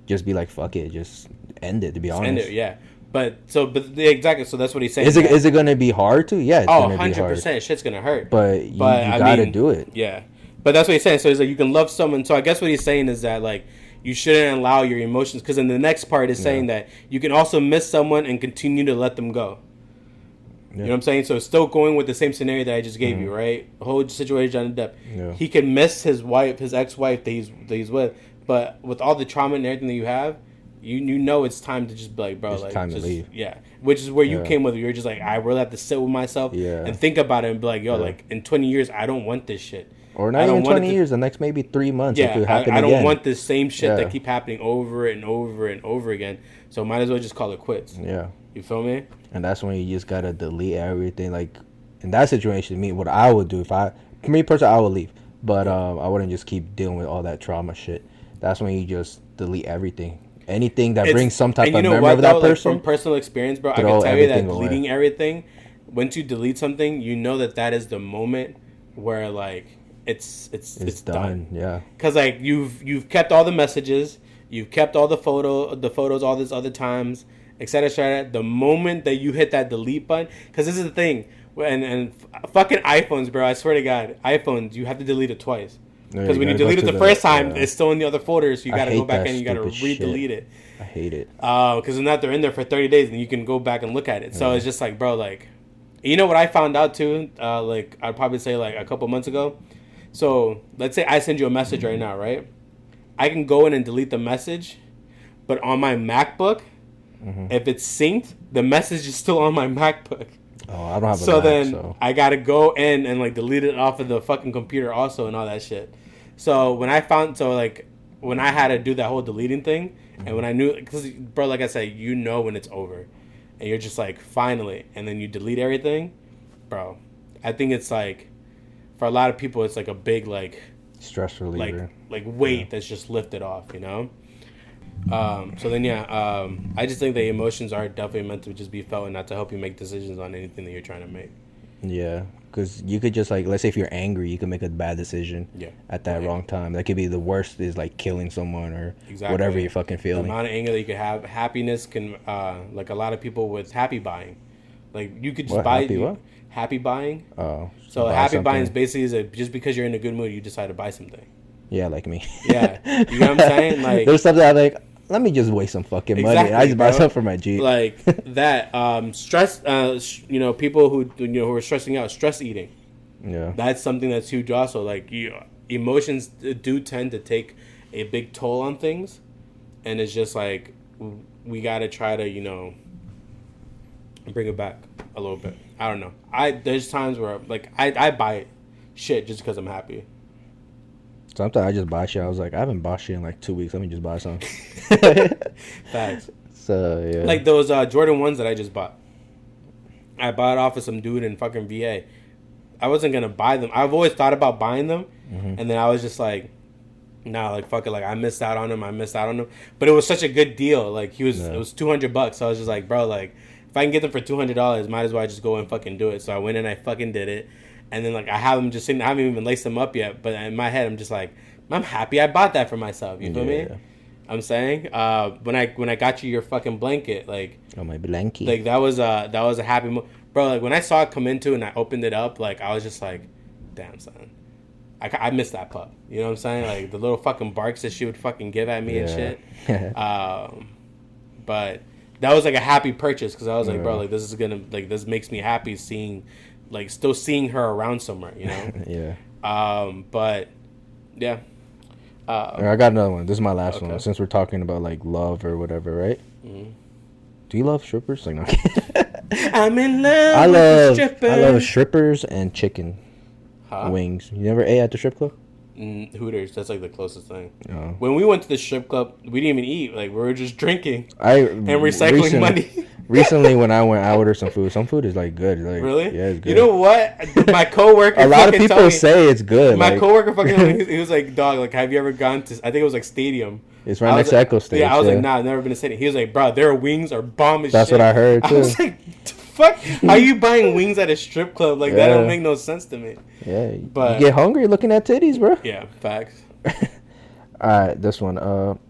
just be like, fuck it, just end it. To be honest. End it, yeah. But exactly. So that's what he's saying. Is it gonna be hard to? Yeah. It's 100%. Shit's gonna hurt. But you gotta do it. Yeah. But that's what he's saying. So he's like, you can love someone. So I guess what he's saying is that, like, you shouldn't allow your emotions, because in the next part is saying that you can also miss someone and continue to let them go. Yeah. You know what I'm saying? So it's still going with the same scenario that I just gave you, right? The whole situation, Johnny Depp. Yeah. He can miss his ex-wife that he's with, but with all the trauma and everything that you have, you know it's time to just be like, bro, it's time to leave. Yeah. Which is where you came with it. You're just like, I really have to sit with myself and think about it and be like, yo, like, in 20 years, I don't want this shit. Or not even 20 years, the next maybe 3 months. Yeah, I don't want the same shit that keep happening over and over and over again. So might as well just call it quits. Yeah. You feel me? And that's when you just got to delete everything. Like, in that situation, what I would do, me personally, I would leave. But I wouldn't just keep dealing with all that trauma shit. That's when you just delete everything. Anything that brings some type of memory of that person. Like, from personal experience, bro, I can tell you that deleting everything, once you delete something, you know that is the moment where, like, it's done. Yeah. Because, like, you've kept all the messages, you've kept all the photos all these other times, etc. etc. The moment that you hit that delete button, because this is the thing, and fucking iPhones, bro, I swear to God, iPhones, you have to delete it twice. Because when you delete it the first time, it's still in the other folder, so you got to go back and you got to re-delete it. I hate it. Because if not, they're in there for 30 days, and you can go back and look at it. So it's just like, bro, like, you know what I found out too? Like, I'd probably say like a couple months ago. So let's say I send you a message right now, right? I can go in and delete the message, but on my MacBook, if it's synced, the message is still on my MacBook. Oh, I don't have a so Mac, then so I gotta go in and like delete it off of the fucking computer also and all that shit. So when I had to do that whole deleting thing, and when I knew, because bro, like I said, you know when it's over. and you're just like, finally, and then you delete everything, bro. I think it's like, for a lot of people, it's like a big like stress reliever, like weight that's just lifted off, you know. So then, I just think the emotions are definitely meant to just be felt and not to help you make decisions on anything that you're trying to make. Yeah, because you could just like, let's say if you're angry, you could make a bad decision at that wrong time. That could be the worst, is like killing someone or whatever you're fucking feeling. The amount of anger that you could have. Happiness can, like a lot of people with happy buying. Like you could just buy happy buying. Oh, so happy buying is basically just because you're in a good mood, you decide to buy something. Yeah, like me. Yeah, you know what I'm saying? Like there's something I like. Let me just waste some fucking money. I just buy something for my Jeep. Like that. Stress. People who are stressing out, stress eating. Yeah, that's something that's huge. Also, like emotions do tend to take a big toll on things, and it's just like we gotta try to bring it back a little bit. I don't know. There's times where like I buy shit just because I'm happy. Sometimes I just buy shit. I was like, I haven't bought shit in like 2 weeks. Let me just buy some. Facts. So, yeah. Like those Jordan 1s that I just bought. I bought off of some dude in fucking VA. I wasn't going to buy them. I've always thought about buying them. Mm-hmm. And then I was just like, nah, like, fuck it. Like, I missed out on them. But it was such a good deal. Like, it was $200. So I was just like, bro, like, if I can get them for $200, might as well just go and fucking do it. So I went and I fucking did it. And then, like, I have them just sitting. I haven't even laced them up yet. But in my head, I'm just like, I'm happy I bought that for myself. You feel me? I'm saying, when I got you your fucking blanket, like, my blanket, like that was a happy bro. Like when I saw it come into and I opened it up, like I was just like, damn son, I missed that pup. You know what I'm saying? Like the little fucking barks that she would fucking give at me and shit. But that was like a happy purchase because I was like, bro, like this makes me happy still seeing her around somewhere, you know? But yeah. I got another one. This is my last one. Since we're talking about like love or whatever, right? Mm-hmm. Do you love strippers? Like, no. I'm in love with strippers. I love strippers and chicken wings. You never ate at the strip club? Hooters. That's like the closest thing. Oh. When we went to the strip club, we didn't even eat. Like we were just drinking and recycling money. Recently, when I went, I ordered some food. Some food is like good. Like, really? Yeah, it's good. You know what? My coworker. A lot of people say it's good. My coworker he was like, "Dog, like, have you ever gone to? I think it was like Stadium. It's right next to Echo Stage. Yeah, I was like, "Nah, I've never been to Stadium." He was like, "Bro, their wings are bomb as shit." That's what I heard too. I was like, "Fuck, how are you buying wings at a strip club? Like that don't make no sense to me." Yeah, but you get hungry looking at titties, bro. Yeah, facts. All right, this one.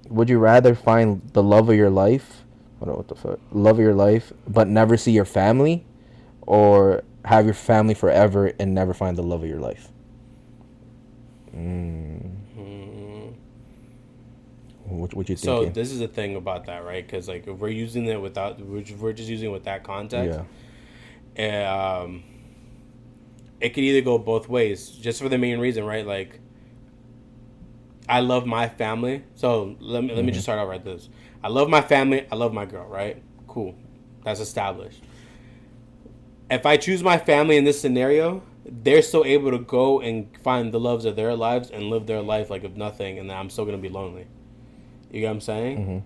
Would you rather find the love of your life? Hold on, what the fuck? Love of your life, but never see your family, or have your family forever and never find the love of your life? What you thinking? So this is the thing about that, right? Because like if we're using it we're just using it with that context. Yeah. It could either go both ways, just for the main reason, right? Like, I love my family. So let me just start out right this. I love my family. I love my girl, right? Cool. That's established. If I choose my family in this scenario, they're still able to go and find the loves of their lives and live their life like if nothing, and I'm still going to be lonely. You get what I'm saying? Mm-hmm.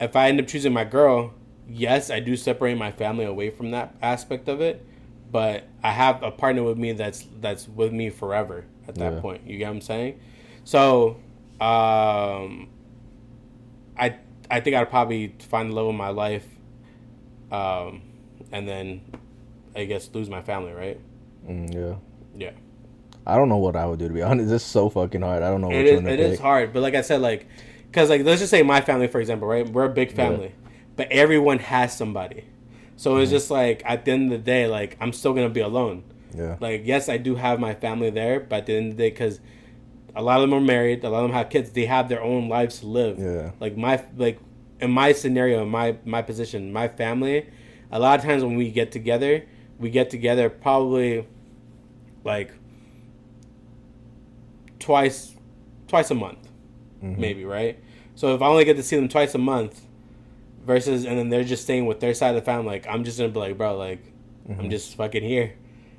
If I end up choosing my girl, yes, I do separate my family away from that aspect of it, but I have a partner with me that's with me forever at that point. You get what I'm saying? So, I think I'd probably find the love of my life, and then I guess lose my family, right? Yeah. I don't know what I would do, to be honest. It's so fucking hard. I don't know. It is hard, but like I said, like, because like let's just say my family, for example, right? We're a big family, but everyone has somebody. So it's just like at the end of the day, like I'm still gonna be alone. Yeah. Like yes, I do have my family there, but at the end of the day, because a lot of them are married, a lot of them have kids, they have their own lives to live. Yeah. Like in my scenario, my position, my family, a lot of times when we get together probably like twice a month, maybe, right? So if I only get to see them twice a month versus, and then they're just staying with their side of the family, like I'm just gonna be like, bro, like I'm just fucking here.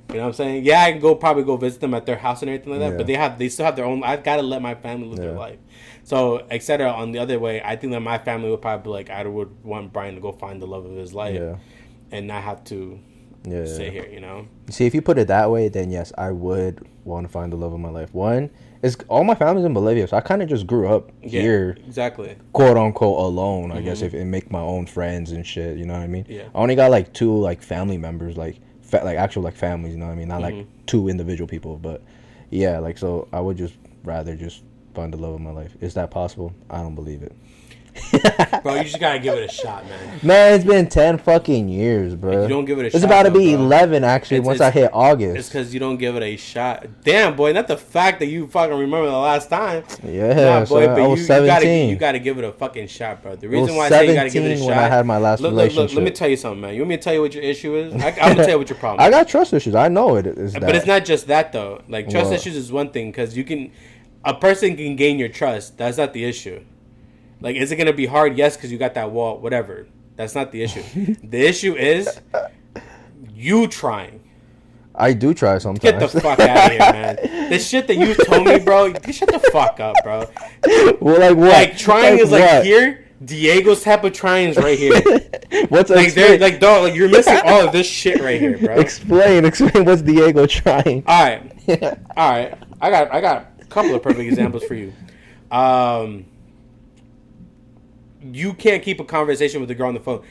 You know what I'm saying? Yeah, I can probably go visit them at their house and everything like that. Yeah. But they still have their own. I've got to let my family live their life. So, etc. On the other way, I think that my family would probably be like, I would want Brian to go find the love of his life, and not have to sit here. You know. See, if you put it that way, then yes, I would want to find the love of my life. One is all my family's in Bolivia, so I kind of just grew up here, exactly, quote unquote alone. I guess and make my own friends and shit. You know what I mean? Yeah. I only got like 2 like family members, like actual like families. You know what I mean? Not like 2 individual people, but yeah, like so I would just rather just find the love of my life. Is that possible? I don't believe it. Bro, you just gotta give it a shot, man. Man, it's been 10 fucking years, bro. You don't give it a shot. It's about to be 11 actually once I hit August. It's because you don't give it a shot. Damn, boy, not the fact that you fucking remember the last time. Yeah, nah, boy, but I was 17. You gotta give it a fucking shot, bro. The reason why I say you gotta give it a shot. When I had my last relationship. Look, let me tell you something, man. You want me to tell you what your issue is? I'm gonna tell you what your problem is. I got trust issues. I know it is that. But it's not just that, though. Like, trust issues is one thing, because a person can gain your trust. That's not the issue. Like, is it going to be hard? Yes, because you got that wall, whatever. That's not the issue. The issue is you trying. I do try sometimes. Get the fuck out of here, man. The shit that you told me, bro, shut the fuck up, bro. Well, like what? Like, trying is like here. Diego's type of trying is right here. What's like, like, dog, like, you're missing all of this shit right here, bro. Explain what's Diego trying. All right. I got a couple of perfect examples for you. You can't keep a conversation with a girl on the phone.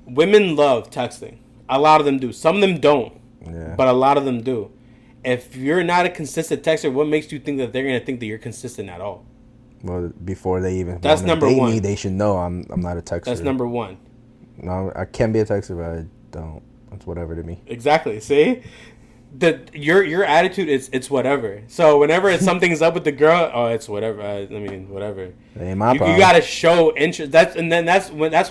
Women love texting. A lot of them do. Some of them don't. Yeah. But a lot of them do. If you're not a consistent texter, what makes you think that they're gonna think that you're consistent at all? Well, before they even that's number one. They should know I'm not a texter. That's number one. No, I can be a texter, but I don't. It's whatever to me. Exactly. See? Your attitude is it's whatever. So whenever something's up with the girl, oh, it's whatever. I mean, whatever. It ain't my problem. You gotta show interest. That's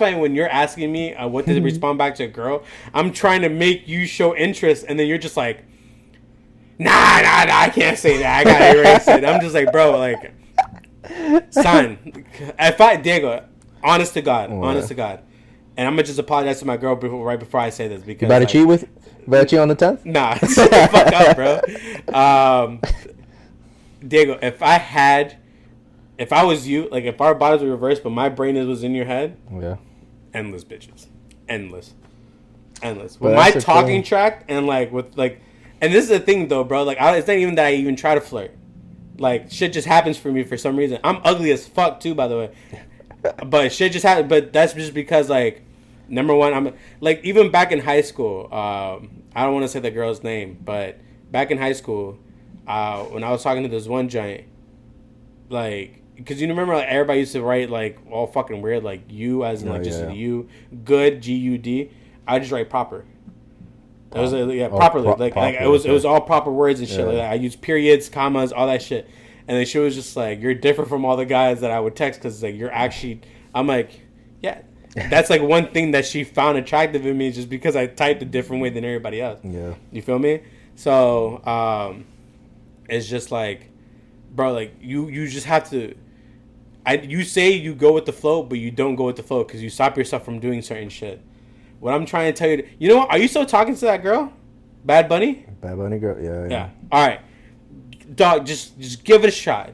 why when you're asking me what to respond back to a girl, I'm trying to make you show interest, and then you're just like, nah, I can't say that. I gotta erase it. I'm just like, bro, like, son, Diego, honest to God, and I'm gonna just apologize to my girl right before I say this because you better cheat on the 10th? Nah, fuck up, bro. Diego, if I was you, like if our bodies were reversed, but my brain was in your head, endless bitches, endless. With my talking track and like with like, and this is the thing though, bro. Like it's not even that I even try to flirt. Like shit just happens for me for some reason. I'm ugly as fuck too, by the way. But shit just happens. But that's just because like. Number one, I'm like even back in high school. I don't want to say the girl's name, but back in high school, when I was talking to this one giant, like, because you remember like everybody used to write like all fucking weird, like you as in like you, good GUD. I just write proper. It was properly like it was all proper words and shit. Like that. I used periods, commas, all that shit, and then she was just like, "You're different from all the guys that I would text because like you're actually." I'm like, yeah. That's like one thing that she found attractive in me just because I typed a different way than everybody else. Yeah. You feel me? So, it's just like, bro, like you just have to, you say you go with the flow, but you don't go with the flow because you stop yourself from doing certain shit. What I'm trying to tell you, you know what? Are you still talking to that girl? Bad Bunny? Bad Bunny girl, yeah. All right. Dog, just give it a shot.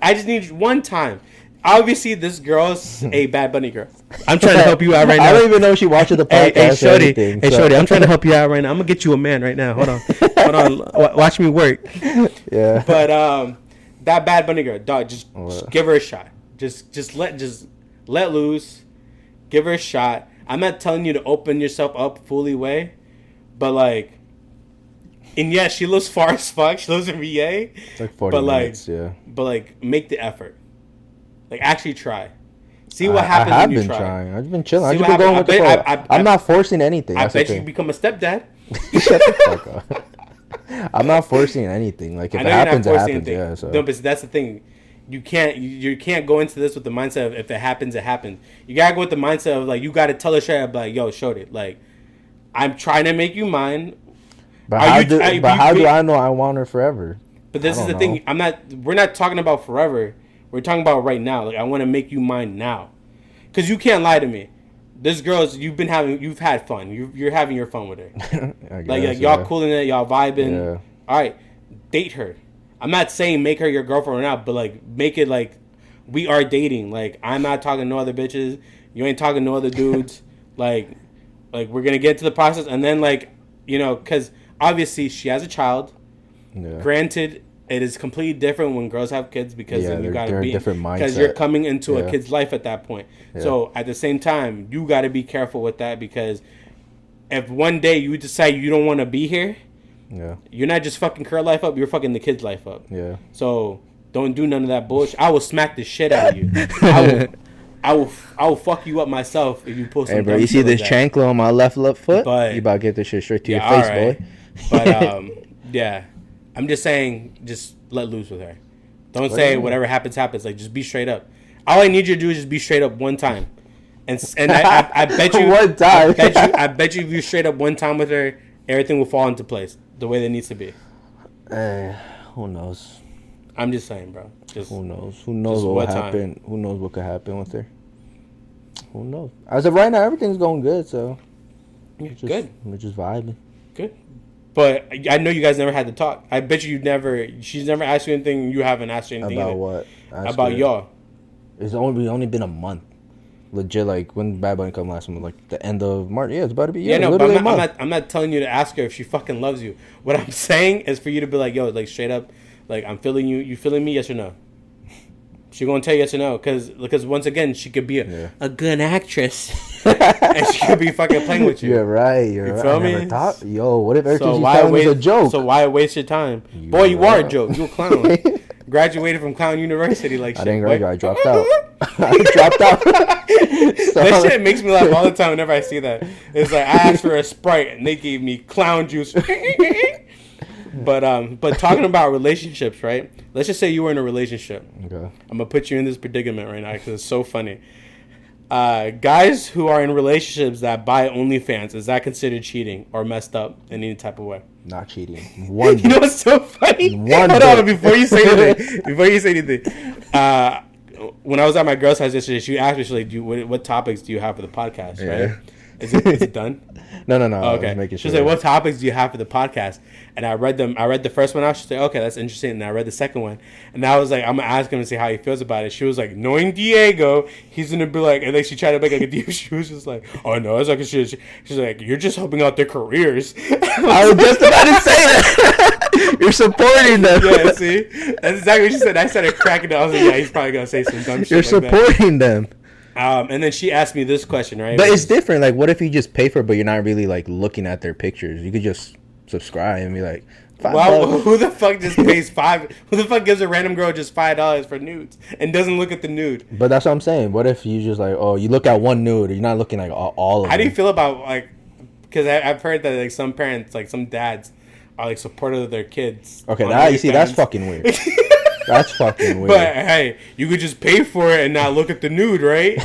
I just need one time. Obviously, this girl's a Bad Bunny girl. I'm trying to help you out right now. I don't even know if she watches the podcast. Hey, Shorty, I'm trying to help you out right now. I'm gonna get you a man right now. Hold on. Watch me work. Yeah. But that Bad Bunny girl, dog, just give her a shot. Just let loose. Give her a shot. I'm not telling you to open yourself up fully way, but like, and yeah, she lives far as fuck. She lives in VA. It's like 40 minutes, yeah. But like, make the effort. Like, actually try. See what happens when you try. Trying. I've been chilling. I've just been going with the flow. I'm not forcing anything. I bet you can become a stepdad. Shut the fuck up. I'm not forcing anything. Like, if it happens, it happens. Yeah, so. No, but that's the thing. You can't go into this with the mindset of if it happens, it happens. You gotta go with the mindset of like you gotta tell her straight up like, yo, showed it. Like, I'm trying to make you mine. But how do I know I want her forever? But this is the thing. We're not talking about forever. We're talking about right now. Like, I want to make you mine now. Because you can't lie to me. this girl's you've had fun. You're having your fun with her. I guess, Like y'all cooling it, y'all vibing. Yeah. All right, date her. I'm not saying make her your girlfriend or not, but like make it like we are dating. Like I'm not talking to no other bitches. You ain't talking to no other dudes. like we're gonna get to the process, and then like because obviously she has a child. Yeah. Granted, it is completely different when girls have kids because then you gotta be different mindset because you're coming into a kid's life at that point. Yeah. So at the same time, you got to be careful with that because if one day you decide you don't want to be here, you're not just fucking her life up, you're fucking the kid's life up. Yeah. So don't do none of that bullshit. I will smack the shit out of you. I will fuck you up myself if you pull some. Hey, bro, you see this chancla on my left foot? But, you about to get this shit straight to your face, boy. But yeah, I'm just saying, just let loose with her. Don't say whatever happens. Like, just be straight up. All I need you to do is just be straight up one time, and I bet you one time. I bet you if you straight up one time with her, everything will fall into place the way that it needs to be. Who knows? I'm just saying, bro. Who knows? Who knows what will happen? Who knows what could happen with her? Who knows? As of right now, everything's going good. So good. We're just vibing. Good. But I know you guys never had to talk. I bet you she's never asked you anything. You haven't asked her anything about either. What? About y'all. It's only been a month. Legit, like when Bad Bunny come last month, like the end of March. Yeah, it's about to be. Yeah, no, but I'm not telling you to ask her if she fucking loves you. What I'm saying is for you to be like, yo, like straight up, like I'm feeling you. You feeling me? Yes or no? She gonna tell you yes or no, because once again she could be a good actress, and she could be fucking playing with you. You're right. You feel me? Yo, what if everything she's telling is a joke? So why waste your time? Boy, you are a joke. You a clown. Graduated from Clown University, like shit. I didn't graduate. I dropped out. I dropped out. That shit makes me laugh all the time whenever I see that. It's like I asked for a Sprite and they gave me clown juice. But talking about relationships, right? Let's just say you were in a relationship. Okay. I'm gonna put you in this predicament right now because it's so funny. Guys who are in relationships that buy OnlyFans, is that considered cheating or messed up in any type of way? Not cheating. You know what's so funny? Hold on, before you say anything. When I was at my girl's house yesterday, she asked me, she's like, what topics do you have for the podcast? Right? Is it done? No. Oh, okay. She's like, what topics do you have for the podcast? And I read them. I read the first one out. She's like, okay, that's interesting. And I read the second one. And I was like, I'm going to ask him to see how he feels about it. She was like, knowing Diego, he's going to be like, and then she tried to make like a deep. She was just like, oh no, it's like, she's like, you're just helping out their careers. I was just about to say that. You're supporting them. Yeah, see? That's exactly what she said. I started cracking up. I was like, yeah, he's probably going to say some dumb shit. You're supporting them. And then she asked me this question, right? But it's different. Like, what if you just pay for it, but you're not really like looking at their pictures? You could just subscribe and be like, well, who the fuck just pays $5? Who the fuck gives a random girl just $5 for nudes and doesn't look at the nude? But that's what I'm saying. What if you just like, you look at one nude, you're not looking like all of them? How do you feel about like? Because I've heard that like some parents, like some dads, are like supportive of their kids. Okay, that's fucking weird. That's fucking weird. But hey, you could just pay for it and not look at the nude, right?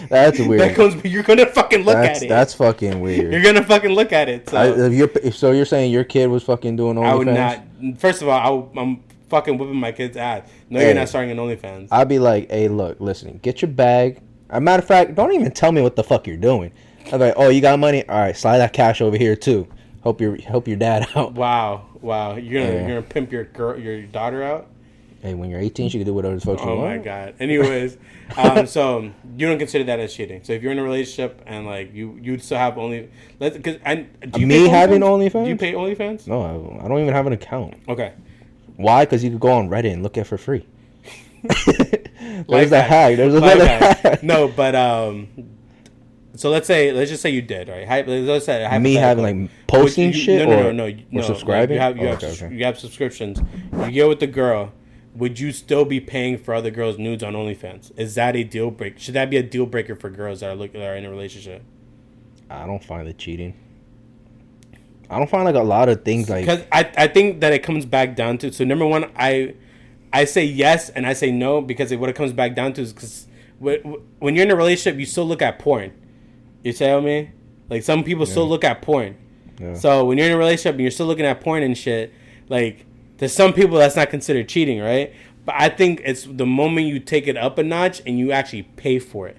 That's weird. You're gonna fucking look at it. That's fucking weird. You're gonna fucking look at it. So you're saying your kid was fucking doing OnlyFans? I would not. First of all, I'm fucking whipping my kid's ass. No, you're not starting an OnlyFans. I'd be like, hey, look, listen, get your bag. As a matter of fact, don't even tell me what the fuck you're doing. I'm like, oh, you got money? All right, slide that cash over here too. Help your dad out. Wow. You're gonna pimp your daughter out? Hey, when you're 18, you can do whatever the fuck you want. Oh my god. Anyways, so you don't consider that as cheating. So if you're in a relationship and like you still have having OnlyFans? Do you pay OnlyFans? No, I don't even have an account. Okay. Why? Because you could go on Reddit and look at it for free. There's a hack. There's another hack. No, but so let's just say you did, right? Let's say me having like posting shit or subscribing. You have subscriptions. You get with the girl. Would you still be paying for other girls' nudes on OnlyFans? Is that a deal breaker? Should that be a deal breaker for girls that are in a relationship? I don't find it cheating. I don't find like a lot of things like, because I think that it comes back down to, so number one, I say yes and I say no because what it comes back down to is because when you're in a relationship, you still look at porn. You say what I mean? Like some people still look at porn. Yeah. So when you're in a relationship and you're still looking at porn and shit, like there's some people that's not considered cheating, right? But I think it's the moment you take it up a notch and you actually pay for it.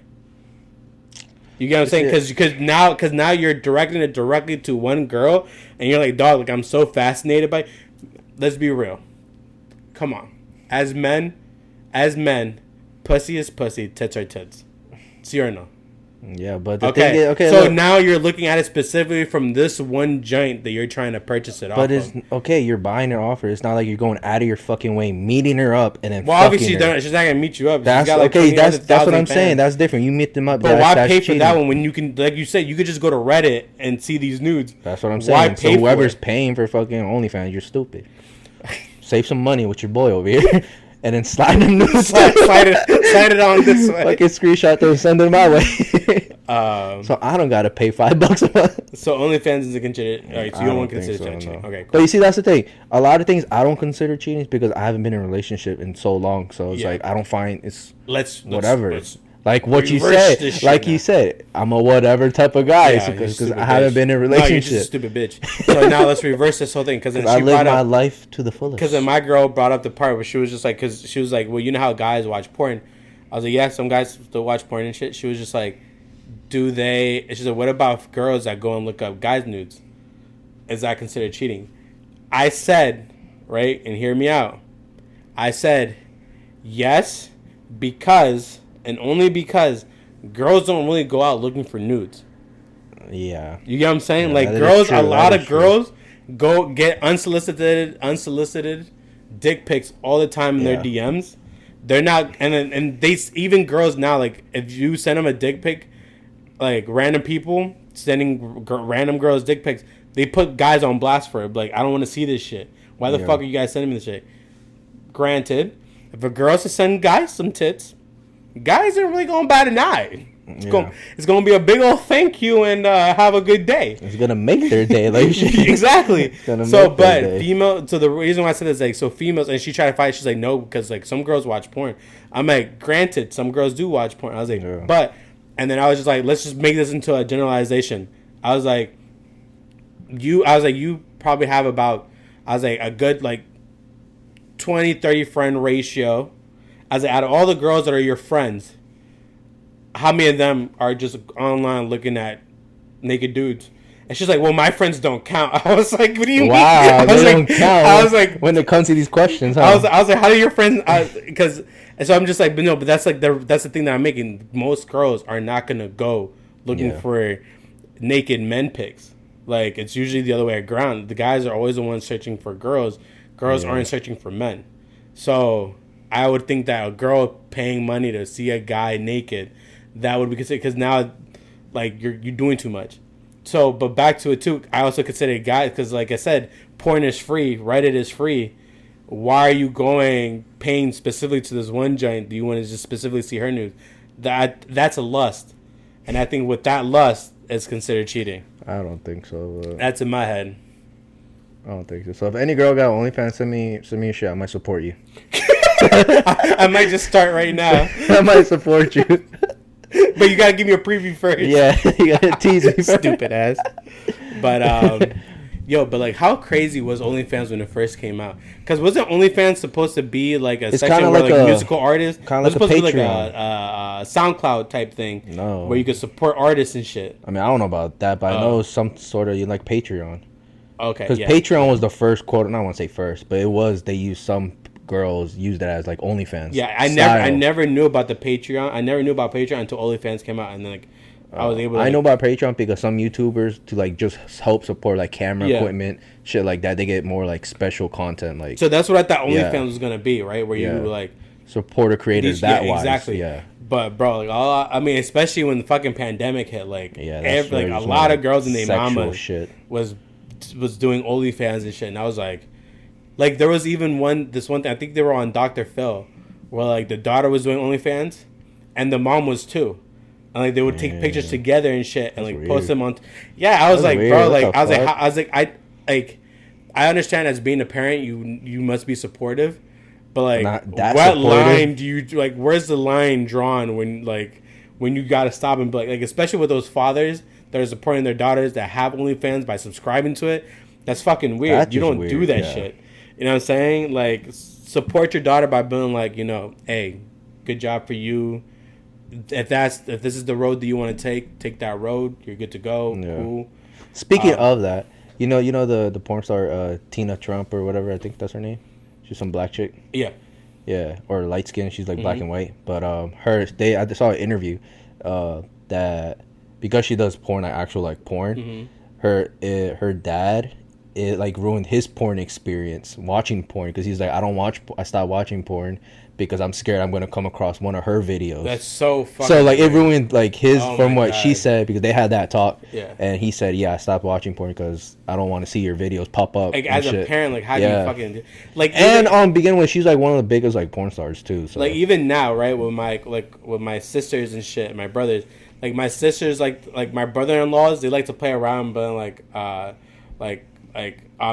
You get what I'm saying? Because now you're directing it directly to one girl, and you're like, dog, like I'm so fascinated by. Let's be real. Come on, as men, pussy is pussy, tits are tits. See or no? Yeah, but the thing is, so look, now you're looking at it specifically from this one joint that you're trying to purchase it off of. But it's okay. You're buying her offer. It's not like you're going out of your fucking way, meeting her up, and then. Well, obviously, she's not gonna meet you up. That's got, like, That's what I'm saying. That's different. You meet them up. But why pay for that one when you can, like you said, you could just go to Reddit and see these nudes. That's what I'm saying. Why pay whoever's paying for fucking OnlyFans, you're stupid. Save some money with your boy over here. And then slide them nudes. slide it on this way. Fucking screenshot them and send them my way. So I don't gotta pay $5 a month. So OnlyFans is a considered. All right, so you don't want to consider that cheating. Okay, cool. But you see, that's the thing. A lot of things I don't consider cheating because I haven't been in a relationship in so long. So it's like I don't find it's whatever. Let's like what you said, like you said, I'm a whatever type of guy because I haven't been in a relationship. No, you're just a stupid bitch. So now let's reverse this whole thing because I live my life to the fullest. Because then my girl brought up the part where she was just like, because she was like, well, you know how guys watch porn. I was like, yeah, some guys still watch porn and shit. She was just like, do they? And she said, what about girls that go and look up guys' nudes? Is that considered cheating? I said, right, and hear me out. I said, yes, because. And only because girls don't really go out looking for nudes. Yeah. You get what I'm saying? Yeah, like girls, a lot of girls go get unsolicited dick pics all the time in their DMs. They're not, and they even girls now, like if you send them a dick pic, like random people sending random girls dick pics, they put guys on blast for it. Like, I don't want to see this shit. Why the fuck are you guys sending me this shit? Granted, if a girl's to send guys some tits, guys aren't really going to bat an eye. It's going to be a big old thank you and have a good day. It's going to make their day. Like exactly. So, but female. So the reason why I said this is like, so females, and she tried to fight. She's like, no, because like some girls watch porn. I'm like, granted, some girls do watch porn. I was like, but, and then I was just like, let's just make this into a generalization. I was like, you probably have about, I was like, a good like 20-30 friend ratio. I was like, out of all the girls that are your friends, how many of them are just online looking at naked dudes? And she's like, well, my friends don't count. I was like, what do you mean? Wow, they don't count. I was like, when it comes to these questions, huh? I was like, how do your friends? Because and so I'm just like, but no, but that's like that's the thing that I'm making. Most girls are not gonna go looking for naked men pics. Like, it's usually the other way around. The guys are always the ones searching for girls. Girls aren't searching for men. So I would think that a girl paying money to see a guy naked, that would be considered, because now, like, you're doing too much. So, but back to it too, I also consider guys, because like I said, porn is free, Reddit is free. Why are you paying specifically to this one giant? Do you want to just specifically see her nude? That's a lust, and I think with that lust, it's considered cheating. I don't think so. That's in my head. I don't think so. So if any girl got OnlyFans, send me a shit. I might support you. I might just start right now. I might support you. But you gotta give me a preview first. Yeah, you gotta tease me first. Stupid ass. But but like, how crazy was OnlyFans when it first came out? Because wasn't OnlyFans supposed to be like a section where like musical artists? Kind of like a Patreon. Supposed to be like a SoundCloud type thing. No, where you could support artists and shit. I mean, I don't know about that, but I know some sort of like Patreon. Okay, because Patreon was the first quote. I don't want to say first, but it was. They used some girls used it as like OnlyFans. Yeah, I never knew about the Patreon. I never knew about Patreon until OnlyFans came out, and then like I was able to, I know about Patreon because some YouTubers, to like just help support like camera equipment, shit like that, they get more like special content. Like, so that's what I thought OnlyFans was gonna be, right? Where you like support a creator wise. Exactly. Yeah. But bro, like I mean, especially when the fucking pandemic hit, like a lot of girls and their mama was doing OnlyFans and shit, and I was like there was even this one thing, I think they were on Dr. Phil, where like the daughter was doing OnlyFans, and the mom was too, and like they would take pictures together and shit, and like post them on. I was like, weird. Bro, like I understand as being a parent, you must be supportive, but like what line do you like? Where's the line drawn when you gotta stop and be like especially with those fathers that are supporting their daughters that have OnlyFans by subscribing to it? That's fucking weird. You don't do that shit. You know what I'm saying? Like, support your daughter by being like, hey, good job for you. if this is the road that you want to take that road. You're good to go. Yeah. Cool. Speaking of that, you know the porn star Tina Trump or whatever. I think that's her name. She's some black chick. Yeah. Yeah, or light skin. She's like black and white. But I saw an interview that because she does porn, like actual like porn, her dad like ruined his porn experience watching porn because he's like, I stopped watching porn because I'm scared I'm gonna come across one of her videos. That's so fucking so like weird. It ruined like his from what she said because they had that talk. Yeah. And he said, I stopped watching porn because I don't want to see your videos pop up. Like as a parent, like how do you fucking do like and begin with, she's like one of the biggest like porn stars too. So like even now, right, with my sisters and shit, and my brothers, like my sisters, like my brother-in-laws, they like to play around, but like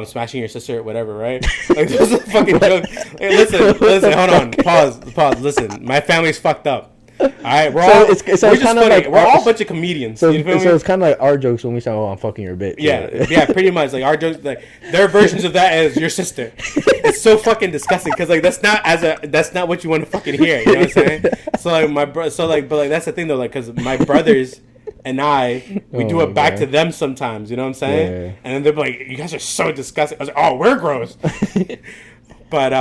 smashing your sister or whatever, right? Like those are fucking jokes. Hey, listen, hold on, pause. Listen, my family's fucked up. All right, we're all a bunch of comedians. So, you feel me? It's kind of like our jokes when we say, "Oh, I'm fucking your bitch." Yeah, pretty much. Like our jokes, like their versions of that is your sister. It's so fucking disgusting because like that's not what you want to fucking hear. You know what I'm saying? So like but that's the thing though, like because my brothers and we do it back to them sometimes. You know what I'm saying? Yeah. And then they're like, "You guys are so disgusting." I was like, "Oh, we're gross," but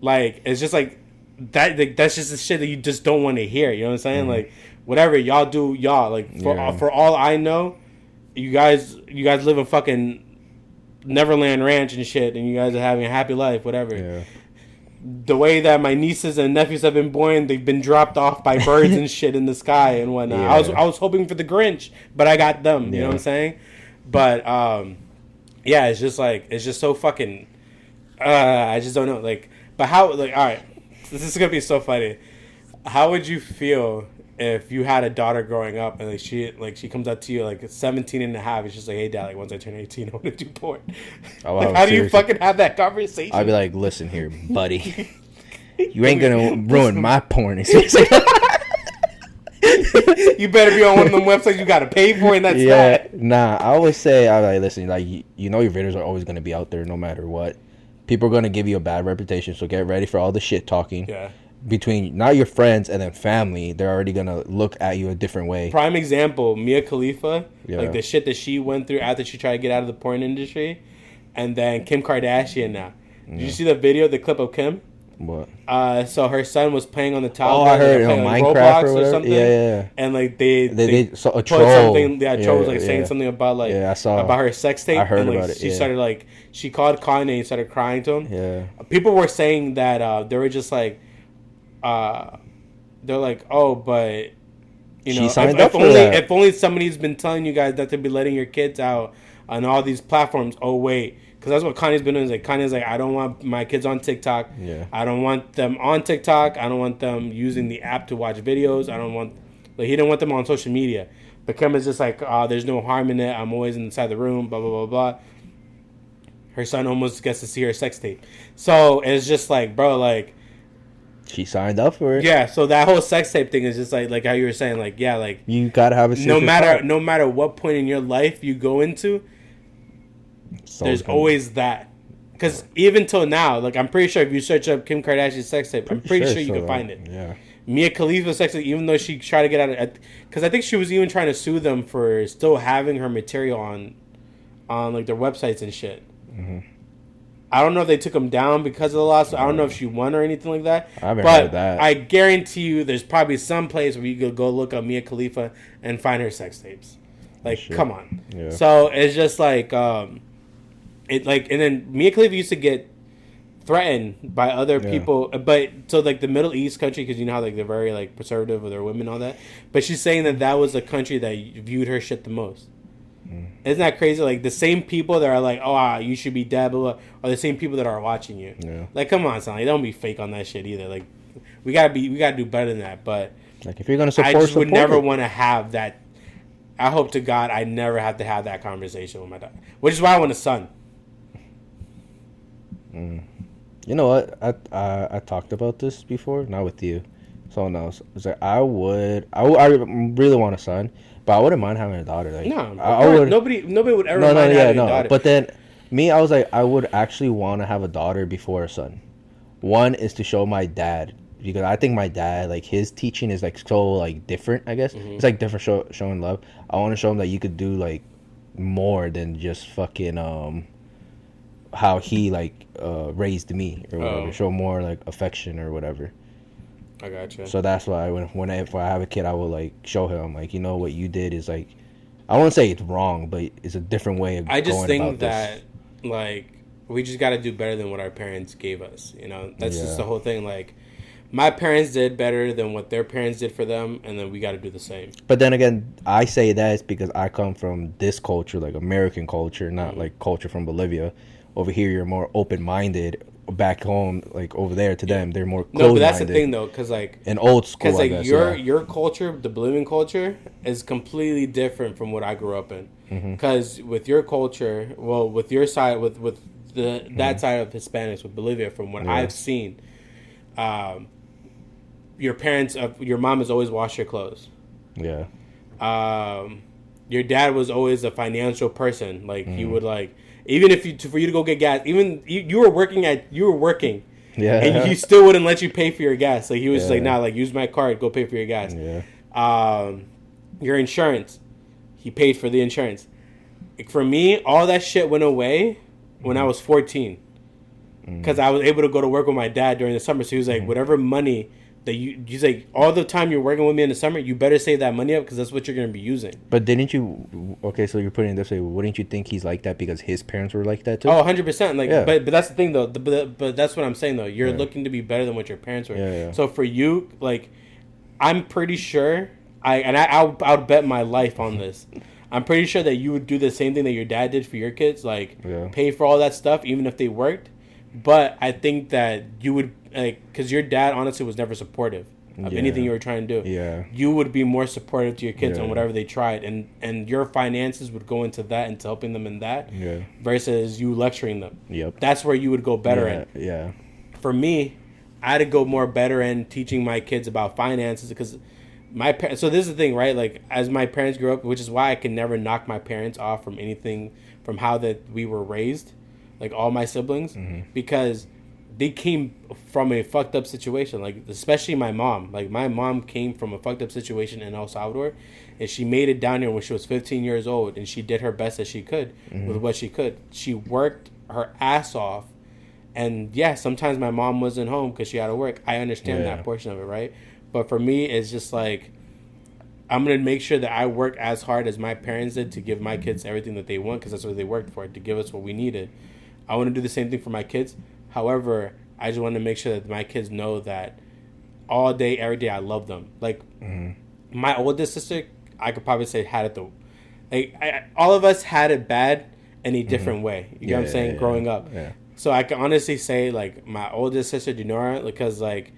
like it's just like. That's just the shit that you just don't want to hear. You know what I'm saying? Like whatever y'all do, y'all like for all I know, you guys live in fucking Neverland Ranch and shit, and you guys are having a happy life. Whatever. Yeah. The way that my nieces and nephews have been born, they've been dropped off by birds and shit in the sky and whatnot. Yeah. I was hoping for the Grinch, but I got them. You know what I'm saying? But it's just so fucking. I just don't know. Like, but how? Like, all right. This is gonna be so funny. How would you feel if you had a daughter growing up and she comes up to you like 17 and a half? It's just like, hey dad, like once I turn 18 I want to do porn. How do you fucking have that conversation? I'd be like, listen here, buddy. You ain't gonna ruin my porn. You better be on one of them websites you gotta pay for, and that's that. Nah, I always say, I'm like, listen, like you know your videos are always gonna be out there no matter what. People are going to give you a bad reputation, so get ready for all the shit talking. Yeah. Between not your friends and then family, they're already going to look at you a different way. Prime example, Mia Khalifa, like the shit that she went through after she tried to get out of the porn industry, and then Kim Kardashian now. Did you see the clip of Kim? What? So her son was playing on the top. Oh, I heard it on Minecraft or something. Yeah. And like they saw a troll. Something. Yeah, troll was like saying something about like I saw about her sex tape. I heard and, like, about it. She started like she called Kanye and started crying to him. Yeah. People were saying that they were just like, they're like, oh, but you know, if only somebody's been telling you guys that to be letting your kids out on all these platforms. Oh wait. Because that's what Kanye's been doing. Kanye's like, I don't want my kids on TikTok. Yeah. I don't want them on TikTok. I don't want them using the app to watch videos. I don't want... Like, he didn't want them on social media. But Kim is just like, there's no harm in it. I'm always inside the room, blah, blah, blah, blah. Her son almost gets to see her sex tape. So, it's just like, bro, like... She signed up for it. Yeah, so that whole sex tape thing is just like how you were saying, like, yeah, like... You gotta have a no matter what point in your life you go into... There's always that. Because even till now, like I'm pretty sure if you search up Kim Kardashian's sex tape, I'm pretty sure you can find it. Yeah. Mia Khalifa's sex tape, even though she tried to get out of it, because I think she was even trying to sue them for still having her material on like their websites and shit. Mm-hmm. I don't know if they took them down because of the lawsuit. I don't know if she won or anything like that. I haven't heard that. I guarantee you, there's probably some place where you could go look up Mia Khalifa and find her sex tapes. Like, come on. Yeah. So it's just like. And then Mia Khalifa used to get threatened by other people, but so like the Middle East country, because you know how like they're very like conservative with their women and all that. But she's saying that was the country that viewed her shit the most. Isn't that crazy? Like the same people that are like, oh, you should be dead, blah, blah, are the same people that are watching you. Yeah. Like, come on, son, like, don't be fake on that shit either. Like, we gotta do better than that. But like if you're gonna support, I just would never want to have that. I hope to God I never have to have that conversation with my daughter, which is why I want a son. You know what? I talked about this before, not with you, someone else. It's like I really want a son, but I wouldn't mind having a daughter. Like nobody would ever mind having a daughter. But then me, I was like, I would actually want to have a daughter before a son. One is to show my dad, because I think my dad, like, his teaching is like so like different. I guess it's like different showing love. I want to show him that you could do like more than just fucking how he like raised me or whatever. Show more like affection or whatever. I gotcha. So that's why if I have a kid, I will like show him like, you know, what you did is like, I won't say it's wrong, but it's a different way of. I just going think about that this. like we just got to do better than what our parents gave us. You know, that's just Yeah. the whole thing. Like my parents did better than what their parents did for them, and then we got to do the same. But then again, I say that is because I come from this culture, like American culture, not like culture from Bolivia. Over here, you're more open-minded. Back home, like over there, to them, they're more closed-minded. No, but that's the thing though, because like an old school. Because like I guess, your culture, the Bolivian culture, is completely different from what I grew up in. Because with your culture, well, with your side, with that side of Hispanics, with Bolivia, from what I've seen, your mom has always washed your clothes. Yeah. Your dad was always a financial person. Like he would like, even for you to go get gas, even you were working. Yeah. And he still wouldn't let you pay for your gas. Like he was just like, nah, like use my card, go pay for your gas. Yeah. Your insurance, he paid for the insurance. Like, for me, all that shit went away when I was 14, because I was able to go to work with my dad during the summer. So he was like, whatever money that he's like, all the time you're working with me in the summer, you better save that money up because that's what you're going to be using. But didn't you? Okay, so you're putting it this way. Wouldn't you think he's like that because his parents were like that too? Oh, 100%. Like, Yeah. but that's the thing though. But that's what I'm saying though. You're looking to be better than what your parents were. Yeah. So for you, like, I'm pretty sure I'll bet my life on this. I'm pretty sure that you would do the same thing that your dad did for your kids, like pay for all that stuff, even if they worked. But I think that you would, like, because your dad honestly was never supportive of anything you were trying to do. Yeah. You would be more supportive to your kids on whatever they tried, and your finances would go into that, into helping them in that, versus you lecturing them. Yep. That's where you would go better in. Yeah. For me, I had to go more better in teaching my kids about finances because my parents. So this is the thing, right? Like, as my parents grew up, which is why I can never knock my parents off from anything, from how that we were raised, like all my siblings, because they came from a fucked up situation. Like, especially my mom. Like, my mom came from a fucked up situation in El Salvador, and she made it down here when she was 15 years old, and she did her best as she could with what she could. She worked her ass off, and yeah, sometimes my mom wasn't home because she had to work. I understand that portion of it, right? But for me, it's just like, I'm going to make sure that I work as hard as my parents did to give my kids everything that they want, because that's what they worked for, to give us what we needed. I want to do the same thing for my kids. However, I just want to make sure that my kids know that all day, every day, I love them. Like, my oldest sister, I could probably say had it all of us had it bad in a different way. You know what I'm saying? Growing up. Yeah. So I can honestly say, like, my oldest sister, Dinora, because, like,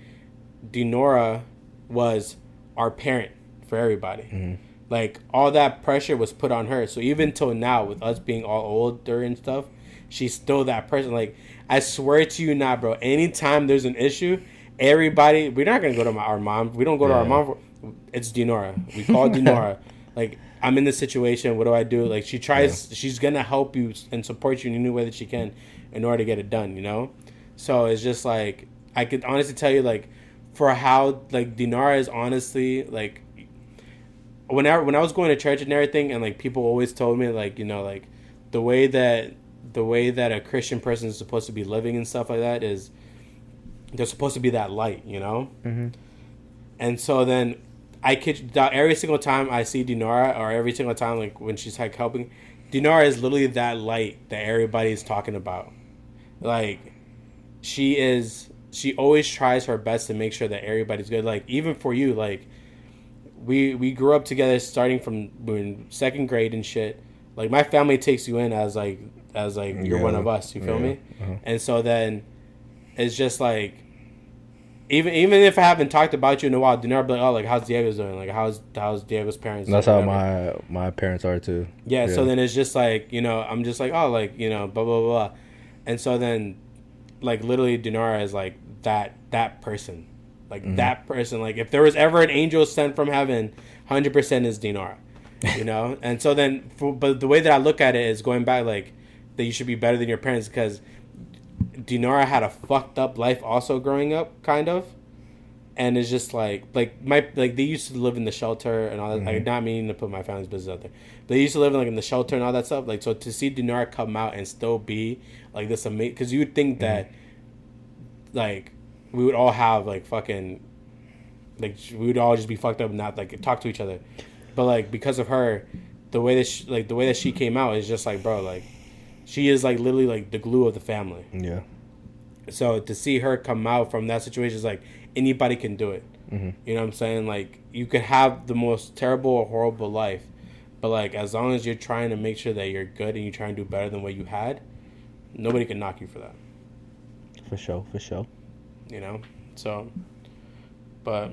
Dinora was our parent for everybody. Like, all that pressure was put on her. So even till now, with us being all older and stuff, she's still that person. Like, I swear to you now, bro, anytime there's an issue, everybody, we're not going to go to our mom. We don't go to our mom. It's Dinora. We call Dinora. Like, I'm in this situation. What do I do? Like, she tries, she's going to help you and support you in any way that she can in order to get it done, you know? So it's just like, I could honestly tell you, like, for how, like, Dinara is honestly, like, when I was going to church and everything, and, like, people always told me, like, you know, like, the way that a Christian person is supposed to be living and stuff like that is they're supposed to be that light, you know? And so then every single time I see Dinara, or every single time, like, when she's, like, helping, Dinara is literally that light that everybody's talking about. Like, she always tries her best to make sure that everybody's good. Like, even for you, like, we grew up together starting from when second grade and shit. Like, my family takes you in as you're one of us, you feel me? And so then it's just like, even if I haven't talked about you in a while, Dinara be like, oh, like, how's Diego's doing? Like, how's Diego's parents? That's how my parents are too. Yeah, so then it's just like, you know, I'm just like, oh, like, you know, blah blah blah. And so then, like, literally Dinara is like that person. Like, that person. Like, if there was ever an angel sent from heaven, 100% is Dinara. You know? And so then, but the way that I look at it is going back, like, that you should be better than your parents, because Dinara had a fucked up life also growing up, kind of. And it's just like they used to live in the shelter and all that. Like, not meaning to put my family's business out there. But they used to live in the shelter and all that stuff. Like, so to see Dinar come out and still be like this amazing, because you would think that like we would all have like fucking like we would all just be fucked up and not like talk to each other. But like because of her, the way that she came out is just like, bro, like she is like literally like the glue of the family. Yeah. So to see her come out from that situation is like anybody can do it. Mm-hmm. You know what I'm saying? Like you could have the most terrible or horrible life, but like as long as you're trying to make sure that you're good and you try and do better than what you had, nobody can knock you for that. For sure. You know? So, but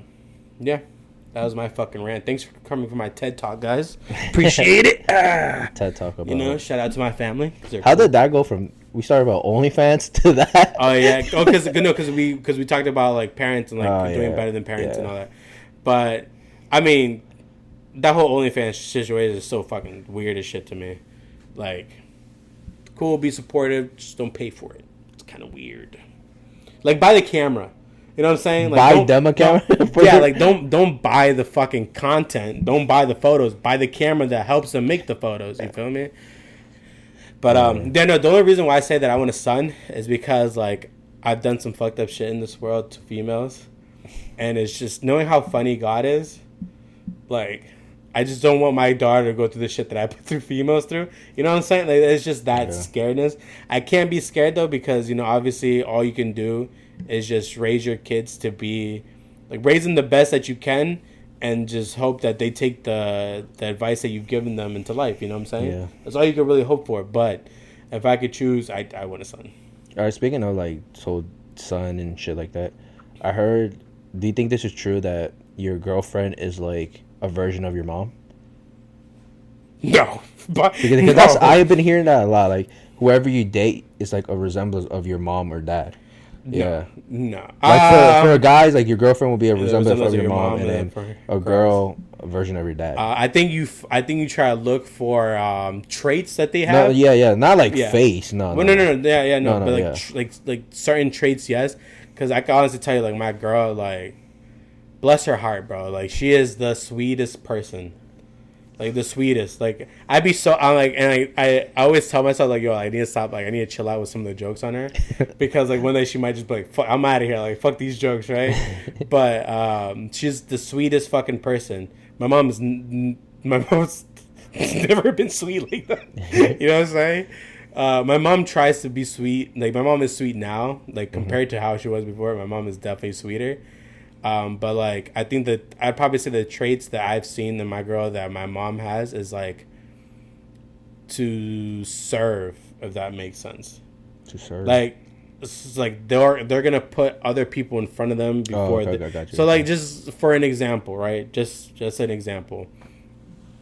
yeah, that was my fucking rant. Thanks for coming for my TED Talk, guys. Appreciate it. TED Talk about. You know, shout out to my family. How did that go from? We started about OnlyFans to that. Oh yeah, because we talked about like parents and like doing better than parents and all that. But I mean, that whole OnlyFans situation is so fucking weird as shit to me. Like, cool, be supportive, just don't pay for it. It's kind of weird. Like, buy the camera. You know what I'm saying? Like, buy demo camera. Yeah, like don't buy the fucking content. Don't buy the photos. Buy the camera that helps them make the photos. You feel me? But the only reason why I say that I want a son is because like I've done some fucked up shit in this world to females, and it's just knowing how funny God is. Like, I just don't want my daughter to go through the shit that I put through females through. You know what I'm saying? Like, it's just that scaredness. I can't be scared though because obviously all you can do is just raise your kids to be like raise them the best that you can. And just hope that they take the advice that you've given them into life. You know what I'm saying? Yeah. That's all you can really hope for. But if I could choose, I want a son. All right, speaking of like son and shit like that, I heard. Do you think this is true that your girlfriend is like a version of your mom? No, but because that's I've been hearing that a lot. Like whoever you date is like a resemblance of your mom or dad. Yeah. No. Like for guys, like your girlfriend will be a resemblance of your mom, and then a girl, a version of your dad. I think you try to look for traits that they No, have. yeah, not like face. No. Well, no. But like certain traits, yes. Because I can honestly tell you, like my girl, like bless her heart, bro. Like she is the sweetest person. Like the sweetest. Like I'm like, and I always tell myself like, yo, I need to stop. Like I need to chill out with some of the jokes on her, because like one day she might just be like, fuck, I'm out of here. Like fuck these jokes, right? But she's the sweetest fucking person. My mom's never been sweet like that. You know what I'm saying? My mom tries to be sweet. Like my mom is sweet now. Like compared to how she was before, my mom is definitely sweeter. But like I think that I'd probably say the traits that I've seen in my girl that my mom has is like to serve, if that makes sense. To serve. Like it's like they're gonna put other people in front of them before. So like just for an example, right? Just an example.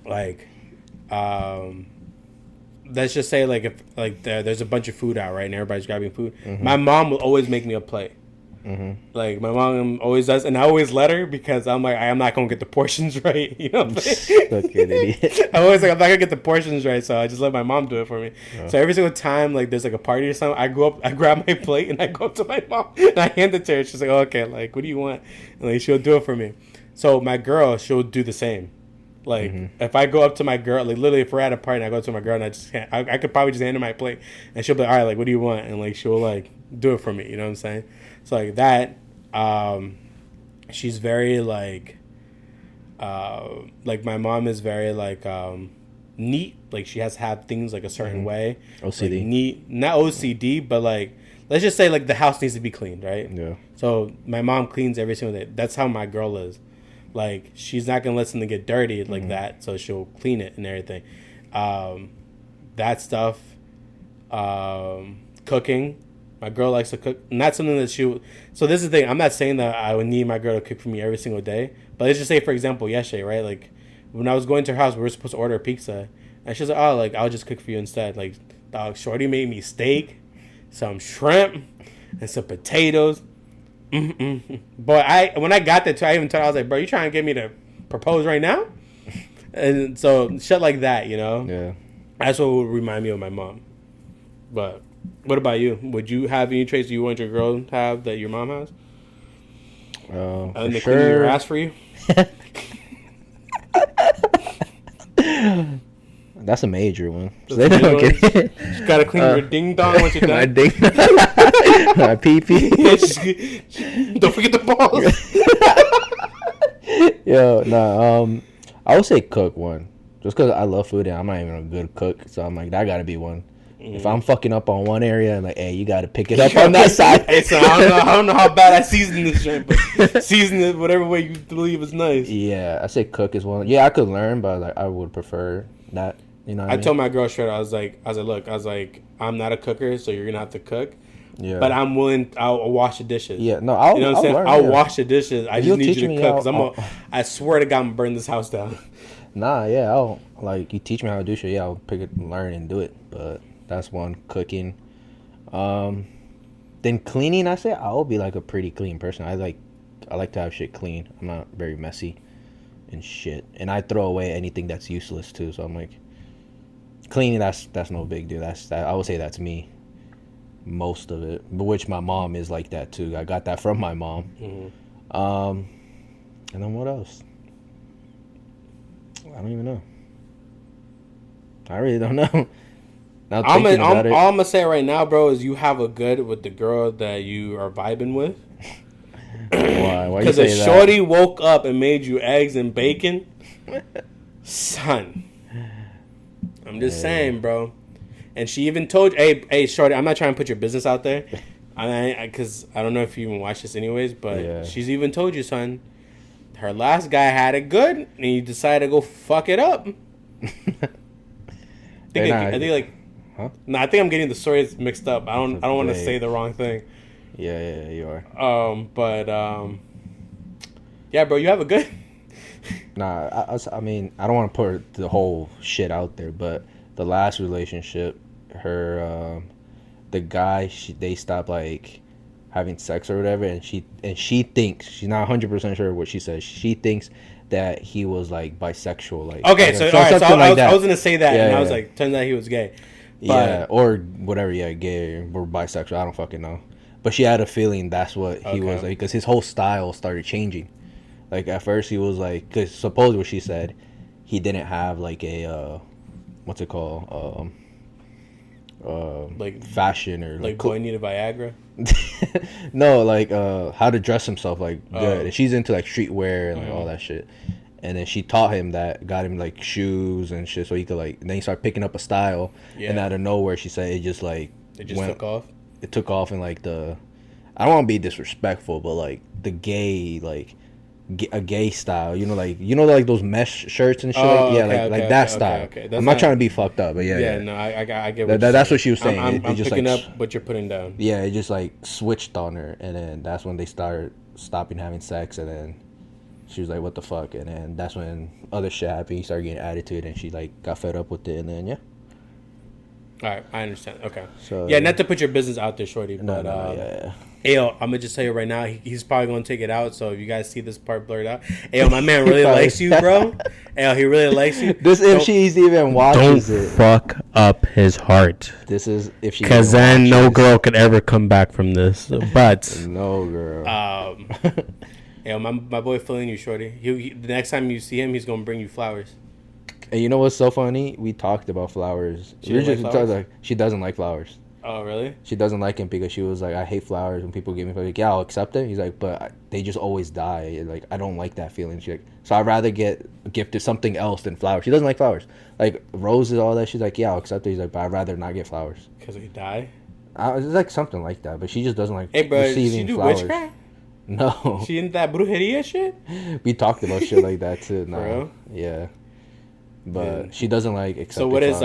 Like, let's just say like if like there's a bunch of food out, right, and everybody's grabbing food. My mom will always make me a plate. Like my mom always does, and I always let her because I'm like I'm not gonna get the portions right. You know, idiot. I always like I'm not gonna get the portions right, so I just let my mom do it for me. So every single time like there's like a party or something, I go up, I grab my plate, and I go up to my mom and I hand it to her. She's like, oh, okay, like what do you want? And like she'll do it for me. So my girl, she'll do the same. Like if I go up to my girl, like literally if we're at a party and I go up to my girl and I could probably just hand her my plate and she'll be like, all right, like what do you want? And like she'll like do it for me. You know what I'm saying? So like that, she's very like my mom is very like neat. Like she has to have things like a certain way. OCD. Like, neat, not OCD, but like let's just say like the house needs to be cleaned, right? Yeah. So my mom cleans every single day. That's how my girl is. Like she's not gonna let something get dirty like that, so she'll clean it and everything. That stuff, cooking. My girl likes to cook, and that's something that she. So this is the thing. I'm not saying that I would need my girl to cook for me every single day, but let's just say, for example, yesterday, right? Like when I was going to her house, we were supposed to order a pizza, and she's like, "Oh, like I'll just cook for you instead." Like, dog, shorty made me steak, some shrimp, and some potatoes. But when I got there too, I even told her, I was like, "Bro, you trying to get me to propose right now?" And so shit like that, you know. Yeah. That's what would remind me of my mom. But what about you? Would you have any traits you want your girl to have that your mom has? And they sure. clean your ass for you. That's a major one. Just gotta clean your ding dong once you're done. My ding, my pee pee. Don't forget the balls. Yo, nah. I would say cook one, just because I love food and I'm not even a good cook, so I'm like that gotta be one. If I'm fucking up on one area, I'm like, hey, you gotta pick it up on that side. Hey, so I don't know how bad I season this shit, but season it whatever way you believe is nice. Yeah, I say cook is one. Yeah, I could learn, but like I would prefer that. You know what I mean? told my girl straight, I was like, look, I'm not a cooker, so you're gonna have to cook. Yeah. But I'm willing. I'll wash the dishes. Yeah, no, I'll. You know what I'm saying? Learn, I'll wash the dishes. I just need teach you to me, cook. Cause I swear to God, I'm gonna burn this house down. Nah, yeah, I'll like you teach me how to do shit. Yeah, I'll pick it, learn, and do it. But that's one. Cooking. Then cleaning. I say I'll be like a pretty clean person. I like to have shit clean. I'm not very messy and shit. And I throw away anything that's useless too. So I'm like, cleaning. That's no big deal. I would say that's me. Most of it, but which my mom is like that too. I got that from my mom. Mm-hmm. And then what else? I don't even know. I really don't know. Now all I'm gonna say right now, bro, is you have a good with the girl that you are vibing with. Why? Why you Because say if that? shorty woke up and made you eggs and bacon, son. I'm just saying, bro. And she even told you, hey, shorty, I'm not trying to put your business out there. Because I don't know if you even watch this anyways, but she's even told you, son, her last guy had it good, and you decided to go fuck it up. I think I'm getting the stories mixed up. I don't want to say the wrong thing. Yeah, you are. Yeah, bro, you have a good. Nah, I mean, I don't want to put the whole shit out there, but the last relationship, the guy, they stopped like having sex or whatever, and she thinks, she's not 100% sure what she says. She thinks that he was like bisexual, like okay, like, so all right, so I was gonna say that, yeah, and I was like, turns out he was gay. But, or whatever, gay or bisexual. I don't fucking know. But she had a feeling that's what he was like, because his whole style started changing. Like at first he was like, because suppose what she said, he didn't have like a what's it called, like fashion or like boy needed Viagra. No, like how to dress himself like good. And she's into like streetwear and like all that shit. And then she taught him that, got him like shoes and shit, so he could like. And then he started picking up a style, and out of nowhere, she said it just took off. It took off in like I don't want to be disrespectful, but like the gay a gay style, like those mesh shirts and shit. Like that style. Okay. I'm not trying to be fucked up, but yeah. No, I get. That's what she was saying. I'm just picking like, up what you're putting down. Yeah, it just like switched on her, and then that's when they started stopping having sex, and then she was like, "What the fuck?" And then that's when other shit happened. He started getting attitude, and she like got fed up with it, and then All right, I understand. Okay. So not to put your business out there, shorty, but Ayo, I'm gonna just tell you right now, he's probably gonna take it out. So if you guys see this part blurred out, Ayo, my man really likes you, bro. Ayo, he really likes you. This if she's even watches it. Don't fuck up his heart. This is if she. Because then no girl could ever come back from this. But no girl. Ayo, my boy feeling you, shorty. He the next time you see him, he's gonna bring you flowers. And you know what's so funny? We talked about flowers. She doesn't like flowers. Oh, really? She doesn't like him because she was like, I hate flowers when people give me flowers. Like, yeah, I'll accept it. He's like, but they just always die. Like, I don't like that feeling. She's like, so I'd rather get gifted something else than flowers. She doesn't like flowers. Like, roses, all that. She's like, yeah, I'll accept it. He's like, but I'd rather not get flowers. Because they die? It's like something like that. But she just doesn't like receiving flowers. She do witchcraft? No. She into that brujeria shit? We talked about shit like that, too. No. For real? Yeah. But she doesn't like accept So what is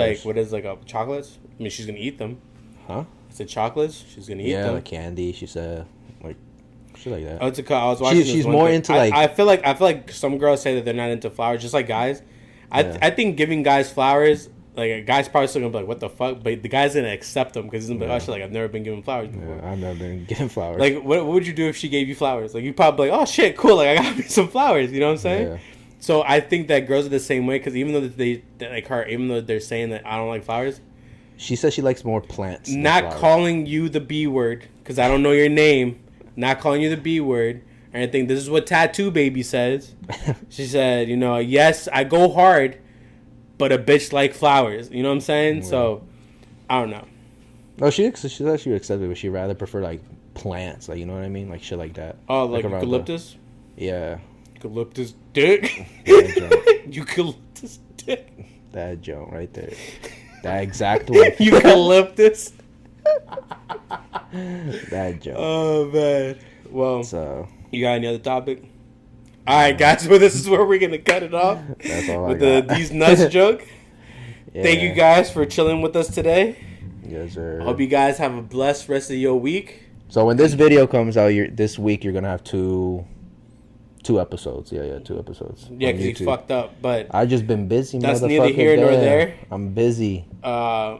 chocolates? I mean, she's going to eat them. Huh? It's a chocolates. She's gonna eat them. Yeah, like candy. She said, like shit like that. Oh, I was watching. She's more into like. I feel like some girls say that they're not into flowers, just like guys. I think giving guys flowers, like a guy's probably still gonna be like, what the fuck? But the guy's gonna accept them because he's gonna be like, oh, shit, like I've never been given flowers before. Yeah, I've never been given flowers. Like, what would you do if she gave you flowers? Like, you probably like, oh shit, cool. Like, I got me some flowers. You know what I'm saying? Yeah. So I think that girls are the same way because even though even though they're saying that I don't like flowers. She says she likes more plants. Not calling you the B word, because I don't know your name. Not calling you the B word. And I think this is what Tattoo Baby says. She said, you know, yes, I go hard, but a bitch like flowers. You know what I'm saying? Yeah. So, I don't know. No, she actually accepted, but she rather prefer like plants, like, you know what I mean, like shit like that. Oh, like eucalyptus. Yeah. Eucalyptus dick. Eucalyptus dick. That joke right there. That exact one. Eucalyptus. That joke. Oh man. Well, so you got any other topic? All right, guys. Well, this is where we're gonna cut it off. That's all with these nuts joke. Yeah. Thank you guys for chilling with us today. Yes, sir. Hope you guys have a blessed rest of your week. So when this video comes out this week, you're gonna have two episodes. Yeah, 2 episodes. Yeah, because you fucked up. But I just been busy. That's neither here nor there. I'm busy.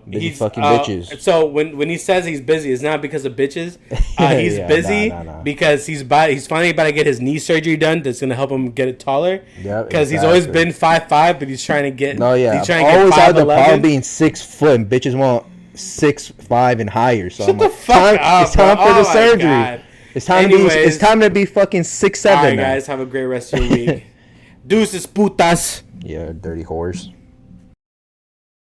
He's fucking bitches. So when he says he's busy, it's not because of bitches. He's busy because he's finally about to get his knee surgery done. That's gonna help him get it taller. Yeah, because he's always been 5'5", but he's trying to get. No, yeah, he's trying I've to always get had the problem being 6 foot, and bitches want 6'5" and higher. So Shut the fuck up, it's time for the surgery. God. It's time to be fucking 6'7". All right, guys, have a great rest of your week. Deuces putas. Yeah, dirty whores.